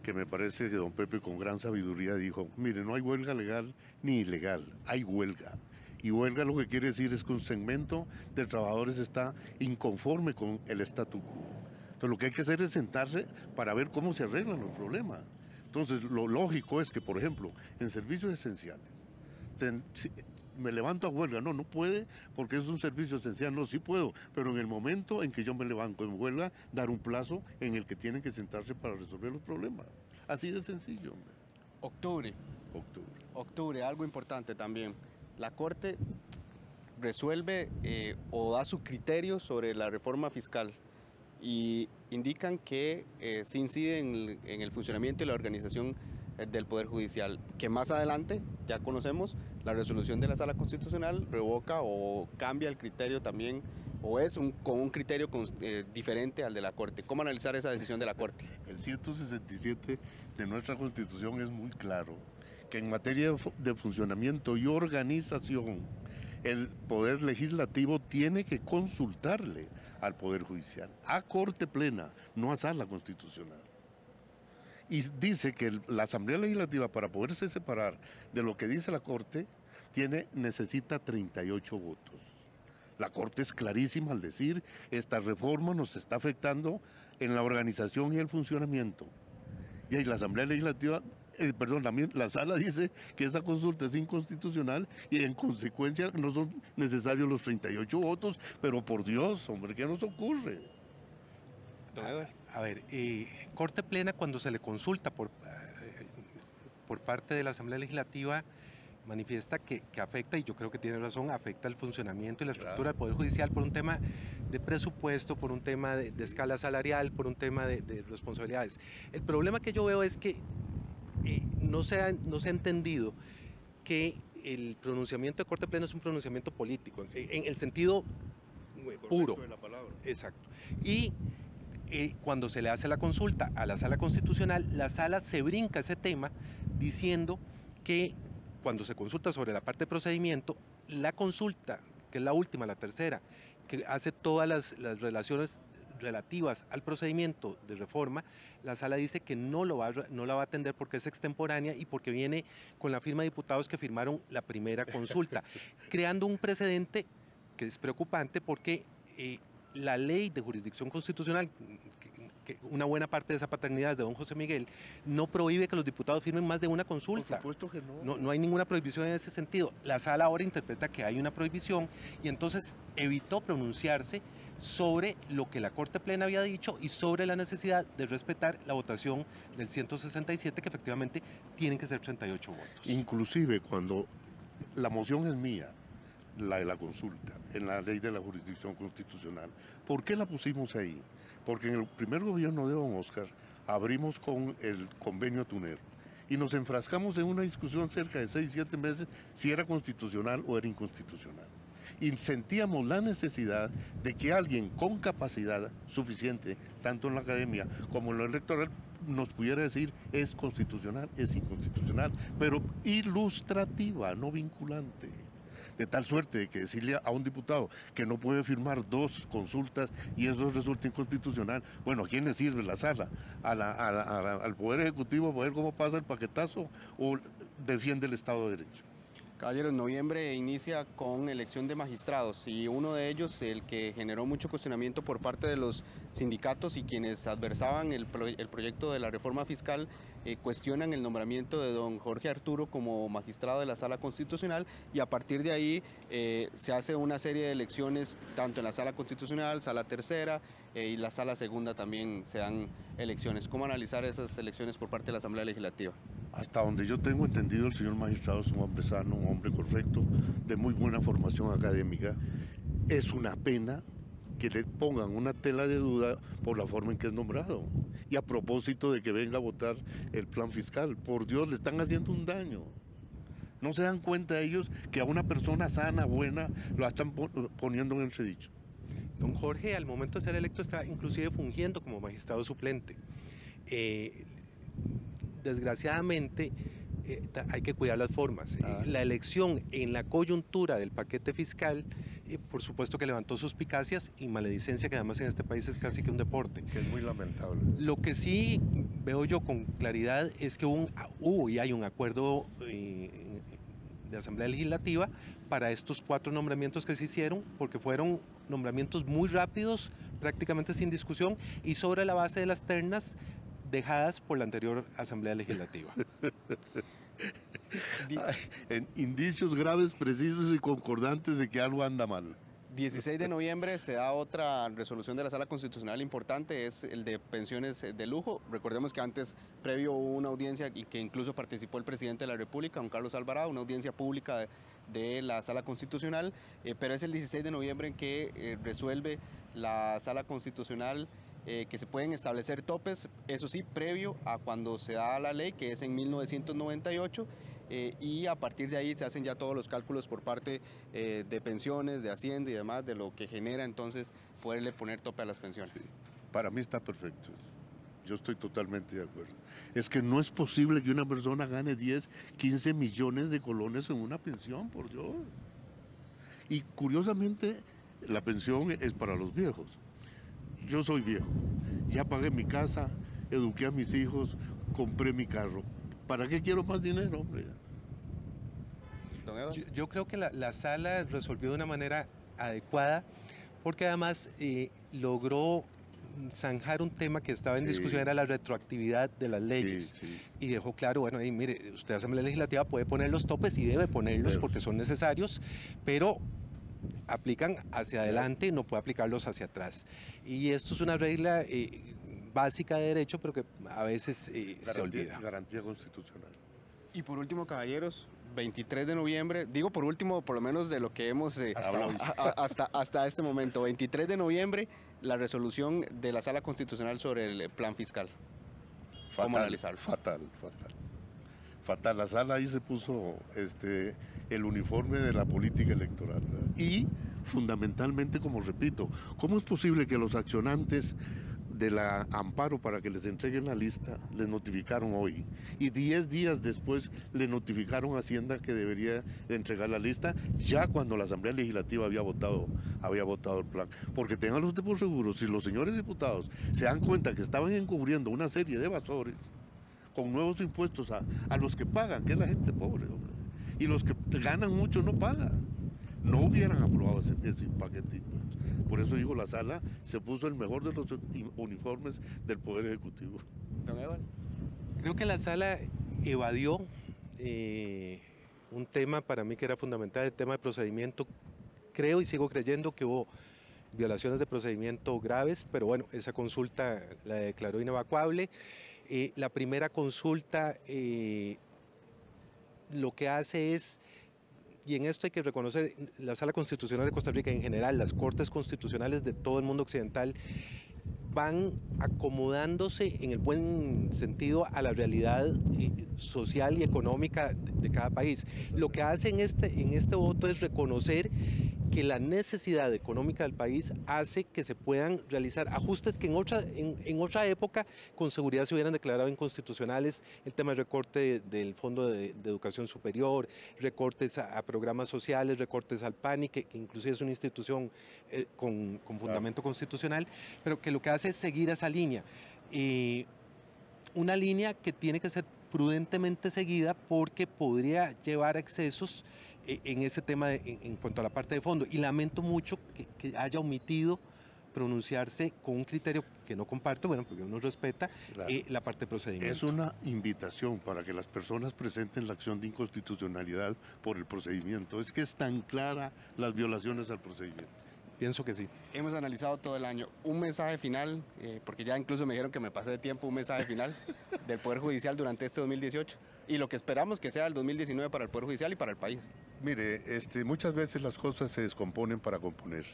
G: que me parece que don Pepe con gran sabiduría dijo, mire, no hay huelga legal ni ilegal, hay huelga. Y huelga lo que quiere decir es que un segmento de trabajadores está inconforme con el statu quo. Entonces lo que hay que hacer es sentarse para ver cómo se arreglan los problemas. Entonces lo lógico es que, por ejemplo, en servicios esenciales, me levanto a huelga, no puede porque es un servicio esencial, no, sí puedo, pero en el momento en que yo me levanto en huelga, dar un plazo en el que tienen que sentarse para resolver los problemas. Así de sencillo, hombre.
A: Octubre, algo importante también. La Corte resuelve o da su criterio sobre la reforma fiscal y indican que se incide en el funcionamiento y la organización del Poder Judicial, que más adelante, ya conocemos, la resolución de la Sala Constitucional revoca o cambia el criterio también, o es con un criterio diferente al de la Corte. ¿Cómo analizar esa decisión de la Corte?
G: El 167 de nuestra Constitución es muy claro, que en materia de funcionamiento y organización, el Poder Legislativo tiene que consultarle al Poder Judicial, a Corte Plena, no a Sala Constitucional. Y dice que la Asamblea Legislativa, para poderse separar de lo que dice la Corte, necesita 38 votos. La Corte es clarísima al decir, esta reforma nos está afectando en la organización y el funcionamiento. Y ahí la Asamblea Legislativa, la Sala dice que esa consulta es inconstitucional y en consecuencia no son necesarios los 38 votos, pero por Dios, hombre, ¿qué nos ocurre?
H: A ver, Corte Plena, cuando se le consulta por parte de la Asamblea Legislativa, manifiesta que afecta, y yo creo que tiene razón, afecta el funcionamiento y la estructura del Poder Judicial por un tema de presupuesto, por un tema de escala salarial, por un tema de responsabilidades. El problema que yo veo es que no se ha entendido que el pronunciamiento de Corte Plena es un pronunciamiento político, en el sentido puro.
G: De la palabra.
H: Exacto. Y cuando se le hace la consulta a la Sala Constitucional, la Sala se brinca ese tema diciendo que cuando se consulta sobre la parte de procedimiento, la consulta, que es la última, la tercera, que hace todas las relaciones relativas al procedimiento de reforma, la Sala dice que no la va a atender porque es extemporánea y porque viene con la firma de diputados que firmaron la primera consulta, creando un precedente que es preocupante porque la ley de jurisdicción constitucional, que una buena parte de esa paternidad es de don José Miguel, no prohíbe que los diputados firmen más de una consulta.
G: Por supuesto que no.
H: No hay ninguna prohibición en ese sentido. La Sala ahora interpreta que hay una prohibición y entonces evitó pronunciarse sobre lo que la Corte Plena había dicho y sobre la necesidad de respetar la votación del 167, que efectivamente tienen que ser 38 votos.
G: Inclusive cuando la moción es mía, la de la consulta, en la ley de la jurisdicción constitucional, ¿por qué la pusimos ahí? Porque en el primer gobierno de don Oscar abrimos con el convenio tunero y nos enfrascamos en una discusión cerca de 6-7 meses si era constitucional o era inconstitucional. Y sentíamos la necesidad de que alguien con capacidad suficiente, tanto en la academia como en lo electoral, nos pudiera decir es constitucional, es inconstitucional, pero ilustrativa, no vinculante. De tal suerte que decirle a un diputado que no puede firmar 2 consultas y eso resulta inconstitucional, bueno, ¿a quién le sirve la Sala? ¿Al Poder Ejecutivo a ver cómo pasa el paquetazo o defiende el Estado de Derecho?
A: Caballeros, noviembre inicia con elección de magistrados y uno de ellos, el que generó mucho cuestionamiento por parte de los sindicatos y quienes adversaban el proyecto de la reforma fiscal, cuestionan el nombramiento de don Jorge Arturo como magistrado de la Sala Constitucional y a partir de ahí se hace una serie de elecciones tanto en la Sala Constitucional, Sala Tercera y la Sala Segunda también se dan elecciones. ¿Cómo analizar esas elecciones por parte de la Asamblea Legislativa?
G: Hasta donde yo tengo entendido, el señor magistrado es un hombre sano, un hombre correcto, de muy buena formación académica. Es una pena que le pongan una tela de duda por la forma en que es nombrado. Y a propósito de que venga a votar el plan fiscal, por Dios, le están haciendo un daño. ¿No se dan cuenta ellos que a una persona sana, buena, lo están poniendo en entredicho?
H: Don Jorge, al momento de ser electo, está inclusive fungiendo como magistrado suplente. Desgraciadamente, hay que cuidar las formas. La elección en la coyuntura del paquete fiscal, por supuesto que levantó suspicacias y maledicencia, que además en este país es casi que un deporte.
G: Que es muy lamentable.
H: Lo que sí veo yo con claridad es que hubo y hay un acuerdo de Asamblea Legislativa para estos 4 nombramientos que se hicieron, porque fueron nombramientos muy rápidos, prácticamente sin discusión, y sobre la base de las ternas dejadas por la anterior Asamblea Legislativa.
G: En indicios graves, precisos y concordantes de que algo anda mal.
A: 16 de noviembre se da otra resolución de la Sala Constitucional importante, es el de pensiones de lujo. Recordemos que antes, previo, hubo una audiencia y que incluso participó el presidente de la República, don Carlos Alvarado, una audiencia pública de la Sala Constitucional, pero es el 16 de noviembre en que resuelve la Sala Constitucional que se pueden establecer topes, eso sí, previo a cuando se da la ley, que es en 1998, y a partir de ahí se hacen ya todos los cálculos por parte de pensiones, de Hacienda y demás, de lo que genera entonces poderle poner tope a las pensiones.
G: Sí, para mí está perfecto. Yo estoy totalmente de acuerdo. Es que no es posible que una persona gane 10, 15 millones de colones en una pensión, por Dios. Y curiosamente, la pensión es para los viejos. Yo soy viejo, ya pagué mi casa, eduqué a mis hijos, compré mi carro. ¿Para qué quiero más dinero, hombre?
H: Yo creo que la Sala resolvió de una manera adecuada, porque además logró zanjar un tema que estaba en discusión, era la retroactividad de las leyes. Y dejó claro, bueno, mire, usted Asamblea Legislativa puede poner los topes y debe ponerlos porque son necesarios, pero aplican hacia adelante, no puede aplicarlos hacia atrás. Y esto es una regla básica de derecho, pero que a veces se olvida.
G: Garantía constitucional.
A: Y por último, caballeros, 23 de noviembre, digo por último, por lo menos de lo que hemos hasta este momento, 23 de noviembre, la resolución de la Sala Constitucional sobre el plan fiscal. ¿Cómo analizarlo?
G: Fatal. La Sala ahí se puso el uniforme de la política electoral, ¿verdad? Y fundamentalmente, como repito, ¿cómo es posible que los accionantes de la amparo para que les entreguen la lista les notificaron hoy y 10 días después le notificaron a Hacienda que debería entregar la lista ya cuando la Asamblea Legislativa había votado el plan? Porque tengan los por seguro, si los señores diputados se dan cuenta que estaban encubriendo una serie de evasores con nuevos impuestos a los que pagan, que es la gente pobre, hombre, y los que ganan mucho no pagan, no hubieran aprobado ese paquete de impuestos. Por eso digo, la Sala se puso el mejor de los uniformes del Poder Ejecutivo.
H: Creo que la Sala evadió un tema para mí que era fundamental, el tema de procedimiento. Creo y sigo creyendo que hubo violaciones de procedimiento graves, pero bueno, esa consulta la declaró inevacuable. La primera consulta lo que hace es, y en esto hay que reconocer, la Sala Constitucional de Costa Rica en general, las cortes constitucionales de todo el mundo occidental, van acomodándose en el buen sentido a la realidad social y económica de cada país. Lo que hace en este voto es reconocer que la necesidad económica del país hace que se puedan realizar ajustes que en otra época con seguridad se hubieran declarado inconstitucionales, el tema del recorte del Fondo de Educación Superior, recortes a programas sociales, recortes al PANI, que inclusive es una institución con fundamento constitucional, pero que lo que hace es seguir esa línea. Una línea que tiene que ser prudentemente seguida porque podría llevar a excesos en ese tema en cuanto a la parte de fondo, y lamento mucho que haya omitido pronunciarse con un criterio que no comparto, bueno, porque uno respeta, claro, la parte de procedimiento.
G: Es una invitación para que las personas presenten la acción de inconstitucionalidad por el procedimiento. Es que es tan clara las violaciones al procedimiento.
H: Pienso que sí.
A: Hemos analizado todo el año. Un mensaje final, porque ya incluso me dijeron que me pasé de tiempo, un mensaje final del Poder Judicial durante este 2018 y lo que esperamos que sea el 2019 para el Poder Judicial y para el país.
G: Mire, muchas veces las cosas se descomponen para componer.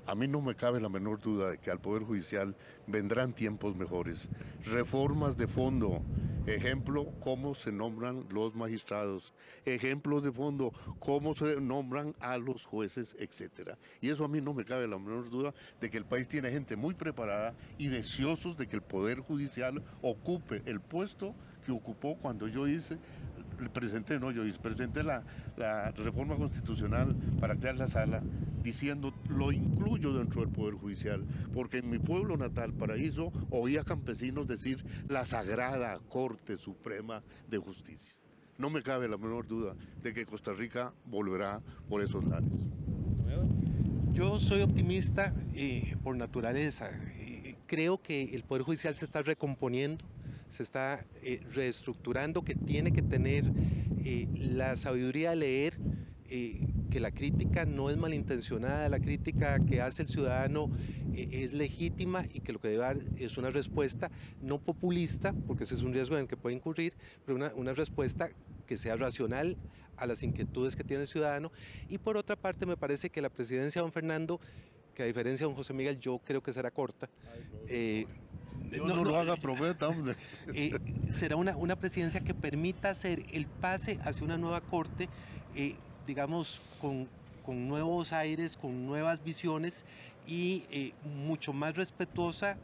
G: A mí no me cabe la menor duda de que al Poder Judicial vendrán tiempos mejores, reformas de fondo, ejemplo, cómo se nombran los magistrados, ejemplos de fondo, cómo se nombran a los jueces, etcétera. Y eso a mí no me cabe la menor duda de que el país tiene gente muy preparada y deseosos de que el Poder Judicial ocupe el puesto que ocupó cuando presenté la reforma constitucional para crear la Sala, diciendo lo incluyo dentro del Poder Judicial, porque en mi pueblo natal, Paraíso, oía campesinos decir la Sagrada Corte Suprema de Justicia. No me cabe la menor duda de que Costa Rica volverá por esos lares.
H: Yo soy optimista por naturaleza. Creo que el Poder Judicial se está recomponiendo, se está reestructurando, que tiene que tener la sabiduría de leer que la crítica no es malintencionada, la crítica que hace el ciudadano es legítima y que lo que debe dar es una respuesta no populista, porque ese es un riesgo en el que puede incurrir, pero una respuesta que sea racional a las inquietudes que tiene el ciudadano. Y por otra parte me parece que la presidencia de don Fernando, que a diferencia de don José Miguel yo creo que será corta,
G: no lo haga profeta, hombre.
H: Será una presidencia que permita hacer el pase hacia una nueva corte, digamos, con nuevos aires, con nuevas visiones y mucho más respetuosa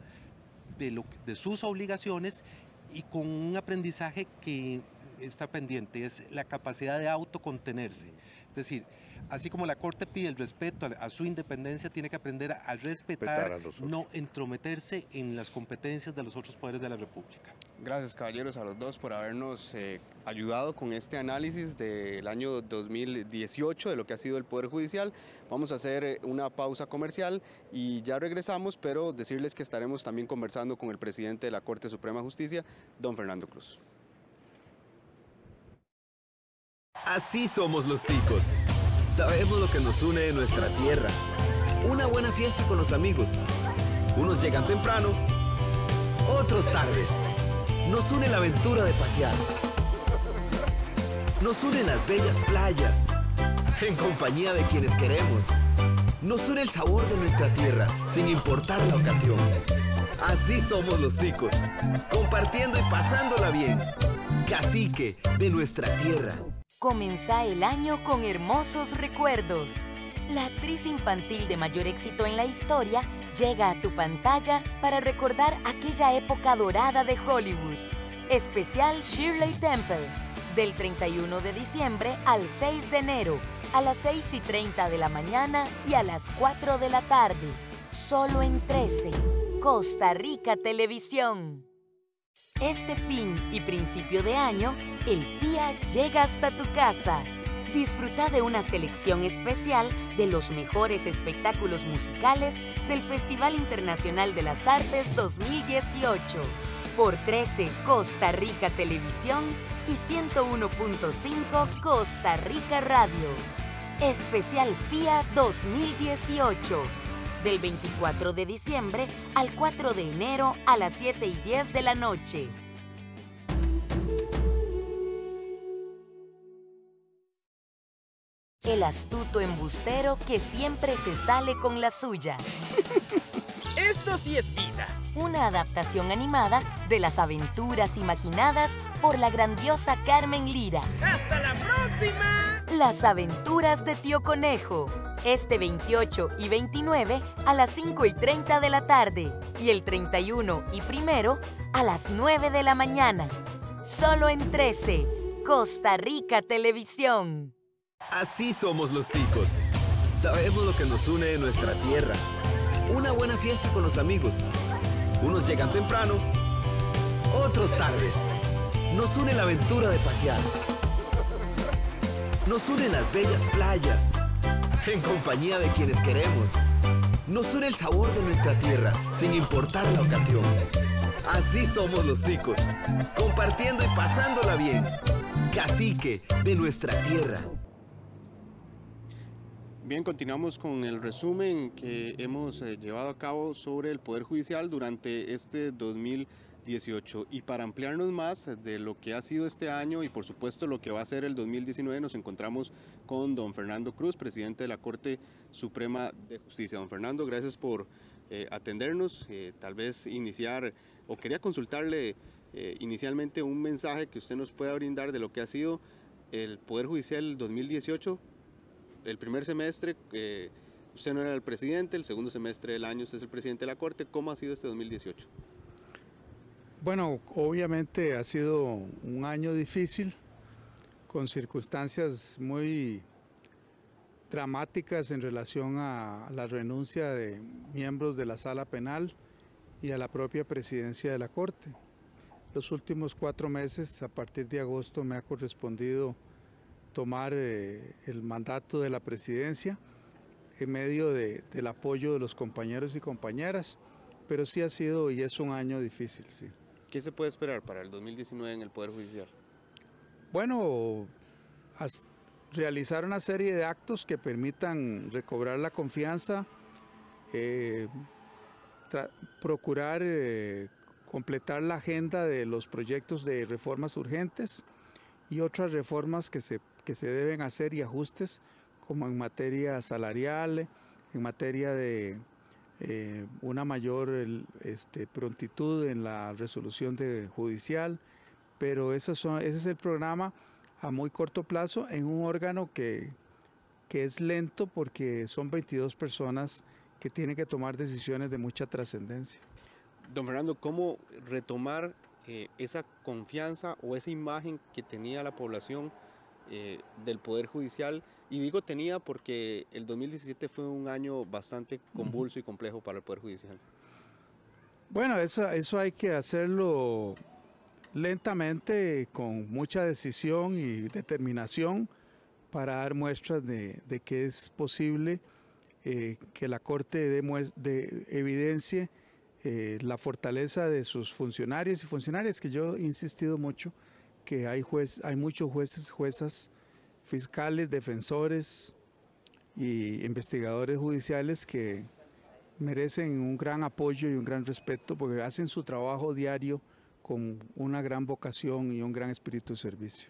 H: de sus obligaciones y con un aprendizaje que está pendiente, es la capacidad de autocontenerse. Es decir, así como la Corte pide el respeto a su independencia, tiene que aprender a respetar, no entrometerse en las competencias de los otros poderes de la República.
A: Gracias, caballeros, a los dos por habernos ayudado con este análisis del año 2018 de lo que ha sido el Poder Judicial. Vamos a hacer una pausa comercial y ya regresamos, pero decirles que estaremos también conversando con el presidente de la Corte Suprema de Justicia, don Fernando Cruz.
C: Así somos los ticos. Sabemos lo que nos une de nuestra tierra. Una buena fiesta con los amigos. Unos llegan temprano, otros tarde. Nos une la aventura de pasear. Nos unen las bellas playas, en compañía de quienes queremos. Nos une el sabor de nuestra tierra, sin importar la ocasión. Así somos los ticos, compartiendo y pasándola bien. Cacique de nuestra tierra.
E: Comenzá el año con hermosos recuerdos. La actriz infantil de mayor éxito en la historia llega a tu pantalla para recordar aquella época dorada de Hollywood. Especial Shirley Temple, del 31 de diciembre al 6 de enero, a las 6:30 de la mañana y a las 4 de la tarde. Solo en 13, Costa Rica Televisión. Este fin y principio de año, el FIA llega hasta tu casa. Disfruta de una selección especial de los mejores espectáculos musicales del Festival Internacional de las Artes 2018. Por 13 Costa Rica Televisión y 101.5 Costa Rica Radio. Especial FIA 2018. Del 24 de diciembre al 4 de enero a las 7:10 de la noche. El astuto embustero que siempre se sale con la suya.
F: Esto sí es vida.
E: Una adaptación animada de las aventuras imaginadas por la grandiosa Carmen Lira.
F: ¡Hasta la próxima!
E: Las aventuras de Tío Conejo. Este 28 y 29 a las 5:30 de la tarde. Y el 31 y 1 a las 9 de la mañana. Solo en 13, Costa Rica Televisión.
C: Así somos los ticos. Sabemos lo que nos une de nuestra tierra. Una buena fiesta con los amigos. Unos llegan temprano, otros tarde. Nos une la aventura de pasear. Nos unen las bellas playas, en compañía de quienes queremos. Nos une el sabor de nuestra tierra, sin importar la ocasión. Así somos los ticos, compartiendo y pasándola bien. Cacique de nuestra tierra.
A: Bien, continuamos con el resumen que hemos llevado a cabo sobre el Poder Judicial durante este 2018. Y para ampliarnos más de lo que ha sido este año y por supuesto lo que va a ser el 2019, nos encontramos con don Fernando Cruz, presidente de la Corte Suprema de Justicia. Don Fernando, gracias por atendernos. Tal vez iniciar, o quería consultarle inicialmente un mensaje que usted nos pueda brindar de lo que ha sido el Poder Judicial 2018. El primer semestre, usted no era el presidente, el segundo semestre del año usted es el presidente de la Corte. ¿Cómo ha sido este 2018?
I: Bueno, obviamente ha sido un año difícil, con circunstancias muy dramáticas en relación a la renuncia de miembros de la Sala Penal y a la propia presidencia de la Corte. Los últimos 4 meses, a partir de agosto, me ha correspondido tomar el mandato de la presidencia en medio del apoyo de los compañeros y compañeras, pero sí ha sido y es un año difícil, sí.
A: ¿Qué se puede esperar para el 2019 en el Poder Judicial?
I: Bueno, realizar una serie de actos que permitan recobrar la confianza, procurar completar la agenda de los proyectos de reformas urgentes y otras reformas que se deben hacer y ajustes, como en materia salarial, en materia de una mayor prontitud en la resolución judicial, pero ese es el programa a muy corto plazo en un órgano que es lento porque son 22 personas que tienen que tomar decisiones de mucha trascendencia.
A: Don Fernando, ¿cómo retomar esa confianza o esa imagen que tenía la población del Poder Judicial? Y digo tenía porque el 2017 fue un año bastante convulso y complejo para el Poder Judicial.
I: Bueno, eso hay que hacerlo lentamente, con mucha decisión y determinación, para dar muestras de que es posible que la Corte evidencie la fortaleza de sus funcionarios y funcionarias, que yo he insistido mucho que hay muchos jueces, juezas, fiscales, defensores y investigadores judiciales que merecen un gran apoyo y un gran respeto porque hacen su trabajo diario con una gran vocación y un gran espíritu de servicio.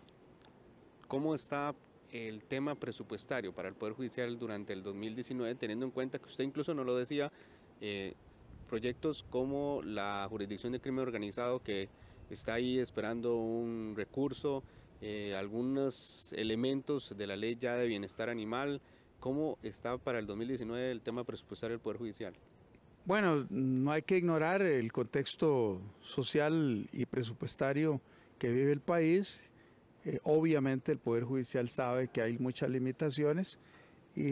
A: ¿cómo está el tema presupuestario para el Poder Judicial durante el 2019, teniendo en cuenta que usted incluso nos lo decía, proyectos como la Jurisdicción de Crimen Organizado que está ahí esperando un recurso, algunos elementos de la ley ya de bienestar animal? ¿Cómo está para el 2019 el tema presupuestario del Poder Judicial?
I: Bueno, no hay que ignorar el contexto social y presupuestario que vive el país. Obviamente el Poder Judicial sabe que hay muchas limitaciones y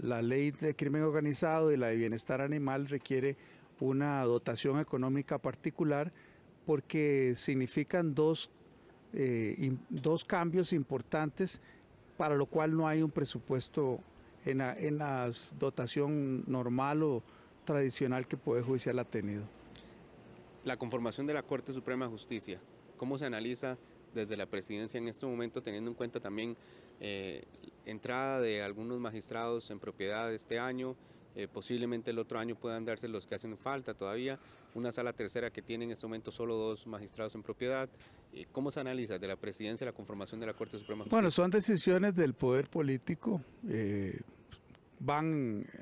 I: la ley de crimen organizado y la de bienestar animal requiere una dotación económica particular porque significan dos cambios importantes para lo cual no hay un presupuesto en la dotación normal o tradicional que el Poder Judicial ha tenido.
A: La conformación de la Corte Suprema de Justicia, ¿cómo se analiza desde la presidencia en este momento, teniendo en cuenta también entrada de algunos magistrados en propiedad este año, posiblemente el otro año puedan darse los que hacen falta todavía, una sala tercera que tiene en este momento solo 2 magistrados en propiedad? ¿Cómo se analiza de la presidencia la conformación de la Corte Suprema de Justicia?
I: Bueno, son decisiones del poder político,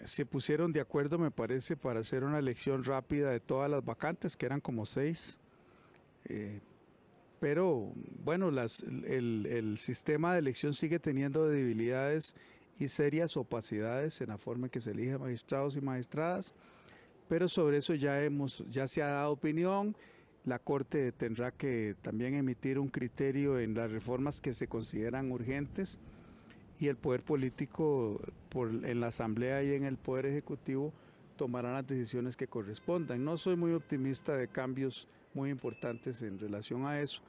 I: se pusieron de acuerdo, me parece, para hacer una elección rápida de todas las vacantes, que eran como 6. Pero bueno, el sistema de elección sigue teniendo debilidades y serias opacidades en la forma en que se eligen magistrados y magistradas, pero sobre eso ya se ha dado opinión. La Corte tendrá que también emitir un criterio en las reformas que se consideran urgentes y el poder político en la Asamblea y en el Poder Ejecutivo tomarán las decisiones que correspondan. No soy muy optimista de cambios muy importantes en relación a eso.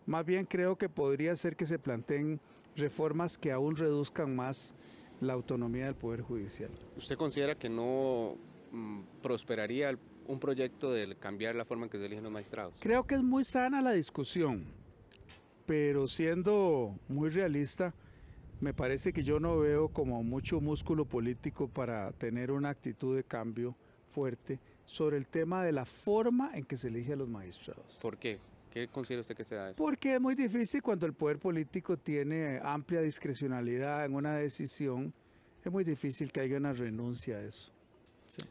I: Más bien creo que podría ser que se planteen reformas que aún reduzcan más la autonomía del Poder Judicial.
A: ¿Usted considera que no prosperaría un proyecto de cambiar la forma en que se eligen los magistrados?
I: Creo que es muy sana la discusión, pero siendo muy realista, me parece que yo no veo como mucho músculo político para tener una actitud de cambio fuerte sobre el tema de la forma en que se elige a los magistrados.
A: ¿Por qué? ¿Qué considera usted que se da?
I: Porque es muy difícil cuando el poder político tiene amplia discrecionalidad en una decisión, es muy difícil que haya una renuncia a eso. Sí.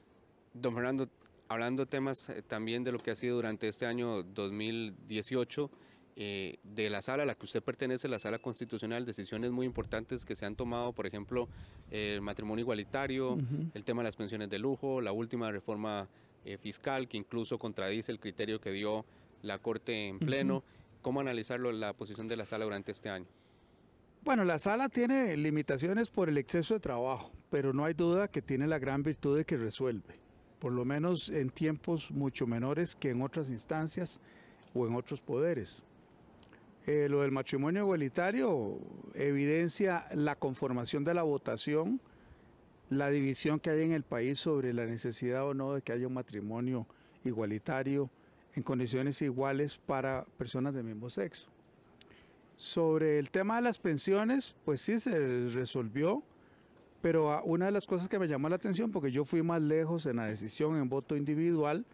A: Don Fernando, hablando temas también de lo que ha sido durante este año 2018, de la sala a la que usted pertenece, la sala constitucional, decisiones muy importantes que se han tomado, por ejemplo, el matrimonio igualitario, el tema de las pensiones de lujo, la última reforma fiscal que incluso contradice el criterio que dio la Corte en pleno. ¿Cómo analizarlo la posición de la sala durante este año?
I: Bueno, la sala tiene limitaciones por el exceso de trabajo, pero no hay duda que tiene la gran virtud de que resuelve, por lo menos en tiempos mucho menores que en otras instancias o en otros poderes. Lo del matrimonio igualitario evidencia la conformación de la votación, la división que hay en el país sobre la necesidad o no de que haya un matrimonio igualitario en condiciones iguales para personas del mismo sexo. Sobre el tema de las pensiones, pues sí se resolvió, pero una de las cosas que me llamó la atención, porque yo fui más lejos en la decisión en voto individual,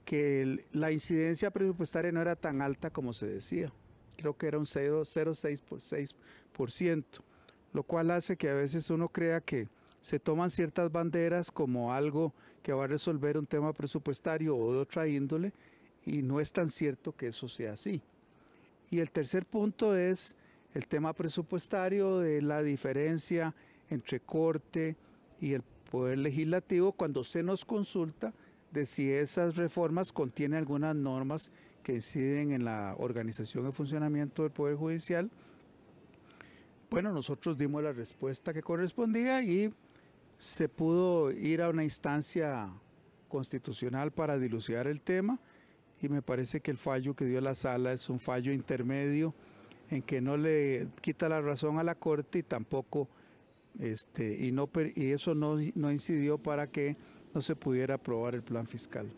I: que la incidencia presupuestaria no era tan alta como se decía. Creo que era un 0,6%, lo cual hace que a veces uno crea que se toman ciertas banderas como algo que va a resolver un tema presupuestario o de otra índole, y no es tan cierto que eso sea así. Y el tercer punto es el tema presupuestario de la diferencia entre Corte y el Poder Legislativo cuando se nos consulta de si esas reformas contienen algunas normas que inciden en la organización y funcionamiento del Poder Judicial. Bueno, nosotros dimos la respuesta que correspondía y se pudo ir a una instancia constitucional para dilucidar el tema, y me parece que el fallo que dio la sala es un fallo intermedio en que no le quita la razón a la Corte y tampoco y eso no incidió para que no se pudiera aprobar el plan fiscal.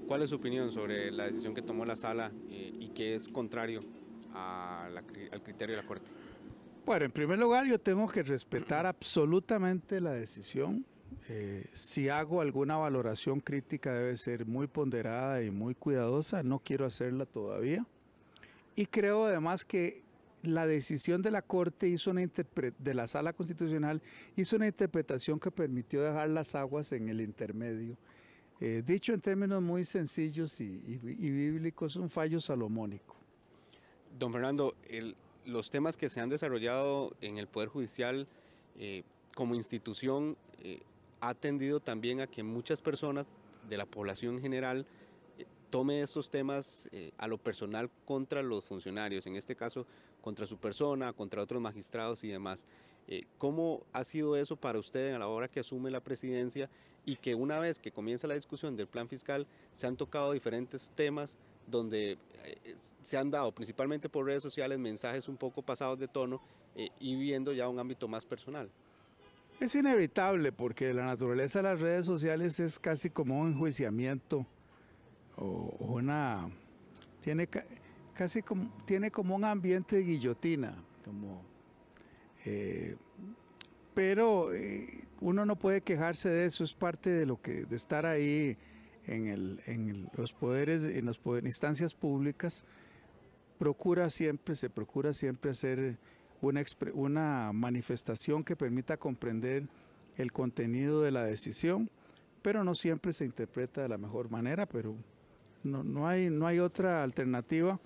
A: ¿Cuál es su opinión sobre la decisión que tomó la sala y que es contrario al criterio de la Corte?
I: Bueno, en primer lugar yo tengo que respetar absolutamente la decisión. Si hago alguna valoración crítica debe ser muy ponderada y muy cuidadosa, no quiero hacerla todavía. Y creo además que la decisión de la Corte de la Sala Constitucional hizo una interpretación que permitió dejar las aguas en el intermedio. Dicho en términos muy sencillos y bíblicos, un fallo salomónico.
A: Don Fernando, los temas que se han desarrollado en el Poder Judicial como institución ha tendido también a que muchas personas de la población en general tome estos temas a lo personal contra los funcionarios, en este caso contra su persona, contra otros magistrados y demás. ¿Cómo ha sido eso para usted a la hora que asume la presidencia y que una vez que comienza la discusión del plan fiscal se han tocado diferentes temas donde se han dado principalmente por redes sociales mensajes un poco pasados de tono y viendo ya un ámbito más personal?
I: Es inevitable porque la naturaleza de las redes sociales es casi como un enjuiciamiento o una tiene como un ambiente de guillotina, pero uno no puede quejarse de eso, es parte de de estar ahí en los poderes, en las instancias públicas. Se procura siempre hacer una manifestación que permita comprender el contenido de la decisión, pero no siempre se interpreta de la mejor manera, pero no hay otra alternativa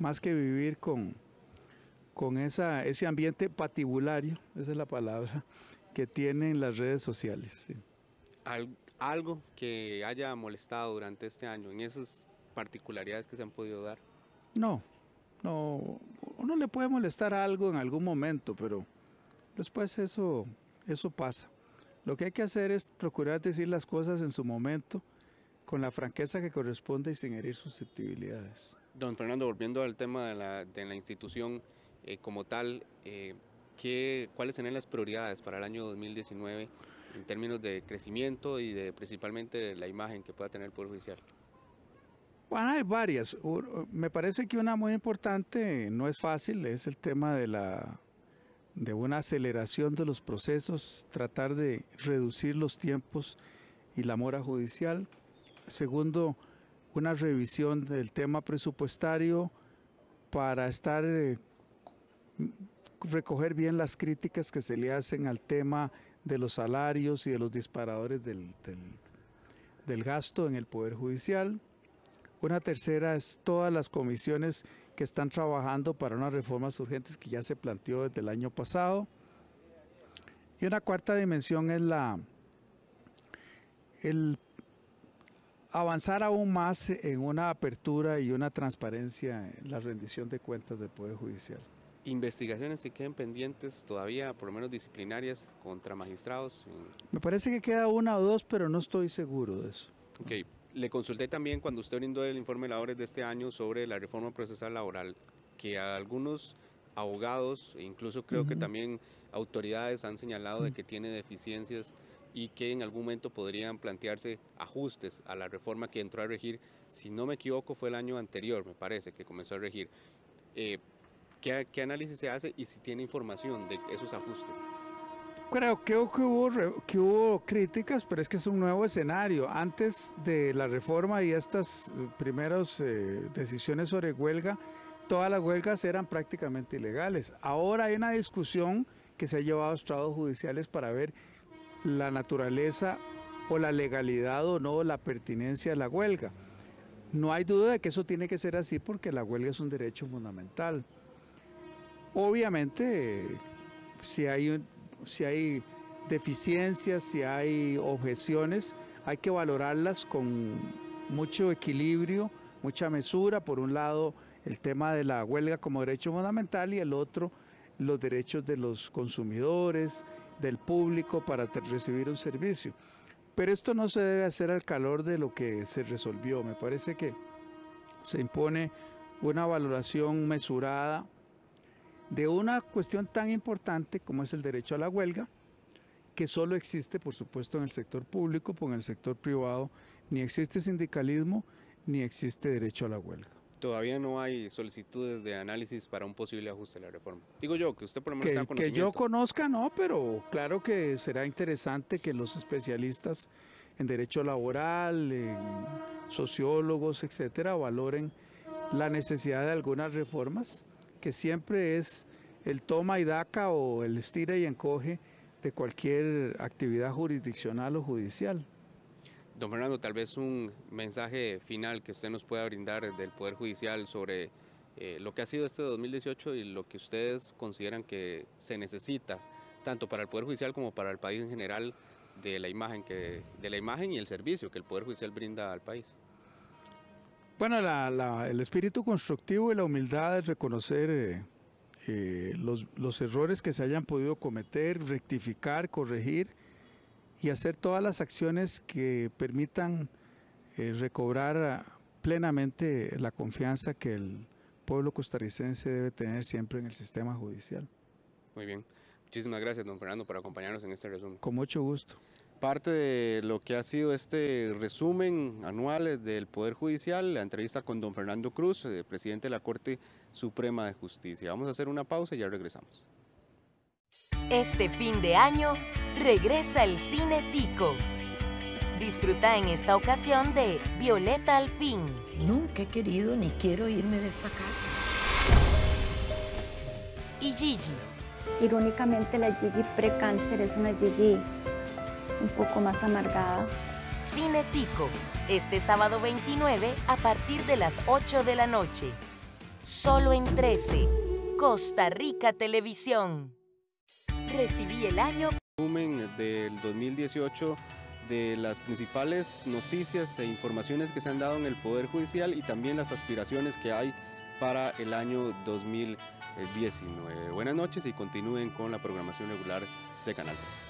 I: más que vivir con ese ambiente patibulario, esa es la palabra, que tienen las redes sociales. Sí.
A: ¿Algo que haya molestado durante este año en esas particularidades que se han podido dar?
I: No, uno le puede molestar algo en algún momento, pero después eso pasa. Lo que hay que hacer es procurar decir las cosas en su momento, con la franqueza que corresponde y sin herir susceptibilidades.
A: Don Fernando, volviendo al tema de la institución como tal, ¿cuáles serían las prioridades para el año 2019 en términos de crecimiento y principalmente de la imagen que pueda tener el Poder Judicial?
I: Bueno, hay varias. Me parece que una muy importante, no es fácil, es el tema de una aceleración de los procesos, tratar de reducir los tiempos y la mora judicial. Segundo, una revisión del tema presupuestario para recoger bien las críticas que se le hacen al tema de los salarios y de los disparadores del gasto en el Poder Judicial. Una tercera es todas las comisiones que están trabajando para unas reformas urgentes que ya se planteó desde el año pasado. Y una cuarta dimensión es el avanzar aún más en una apertura y una transparencia en la rendición de cuentas del Poder Judicial.
A: ¿Investigaciones que queden pendientes todavía, por lo menos disciplinarias, contra magistrados?
I: Me parece que queda una o dos, pero no estoy seguro de eso.
A: Ok. Le consulté también cuando usted brindó el informe de labores de este año sobre la reforma procesal laboral, que a algunos abogados, e incluso creo que también autoridades han señalado de que tiene deficiencias y que en algún momento podrían plantearse ajustes a la reforma que entró a regir, si no me equivoco fue el año anterior, me parece, que comenzó a regir. ¿Qué análisis se hace y si tiene información de esos ajustes?
I: Creo que hubo críticas, pero es que es un nuevo escenario. Antes de la reforma y estas primeras decisiones sobre huelga, todas las huelgas eran prácticamente ilegales. Ahora hay una discusión que se ha llevado a estrados judiciales para ver la naturaleza o la legalidad o no, la pertinencia de la huelga. No hay duda de que eso tiene que ser así porque la huelga es un derecho fundamental. Obviamente, si hay deficiencias, si hay objeciones, hay que valorarlas con mucho equilibrio, mucha mesura. Por un lado, el tema de la huelga como derecho fundamental y el otro, los derechos de los consumidores, del público para recibir un servicio. Pero esto no se debe hacer al calor de lo que se resolvió. Me parece que se impone una valoración mesurada de una cuestión tan importante como es el derecho a la huelga, que solo existe, por supuesto, en el sector público, porque en el sector privado ni existe sindicalismo, ni existe derecho a la huelga.
A: Todavía no hay solicitudes de análisis para un posible ajuste a la reforma. Digo yo, que usted por lo menos tenga conocimiento.
I: Que yo conozca, no, pero claro que será interesante que los especialistas en derecho laboral, en sociólogos, etcétera, valoren la necesidad de algunas reformas que siempre es el toma y daca o el estira y encoge de cualquier actividad jurisdiccional o judicial.
J: Don Fernando, tal vez un mensaje final que usted nos pueda brindar del Poder Judicial sobre lo que ha sido este 2018 y lo que ustedes consideran que se necesita, tanto para el Poder Judicial como para el país en general, de la imagen y el servicio que el Poder Judicial brinda al país.
I: Bueno, el espíritu constructivo y la humildad es reconocer los errores que se hayan podido cometer, rectificar, corregir y hacer todas las acciones que permitan recobrar plenamente la confianza que el pueblo costarricense debe tener siempre en el sistema judicial.
J: Muy bien. Muchísimas gracias, don Fernando, por acompañarnos en este resumen.
I: Con mucho gusto.
A: Parte de lo que ha sido este resumen anual del Poder Judicial, la entrevista con don Fernando Cruz, presidente de la Corte Suprema de Justicia. Vamos a hacer una pausa y ya regresamos.
E: Este fin de año regresa el Cine Tico. Disfruta en esta ocasión de Violeta al fin.
K: Nunca he querido ni quiero irme de esta casa.
E: Y Gigi.
L: Irónicamente, la Gigi precáncer es una Gigi un poco más amargada.
E: Cine Tico, este sábado 29 a partir de las 8 de la noche. Solo en 13, Costa Rica Televisión. Recibí el año.
A: Resumen del 2018 de las principales noticias e informaciones que se han dado en el Poder Judicial y también las aspiraciones que hay para el año 2019. Buenas noches y continúen con la programación regular de Canal 3.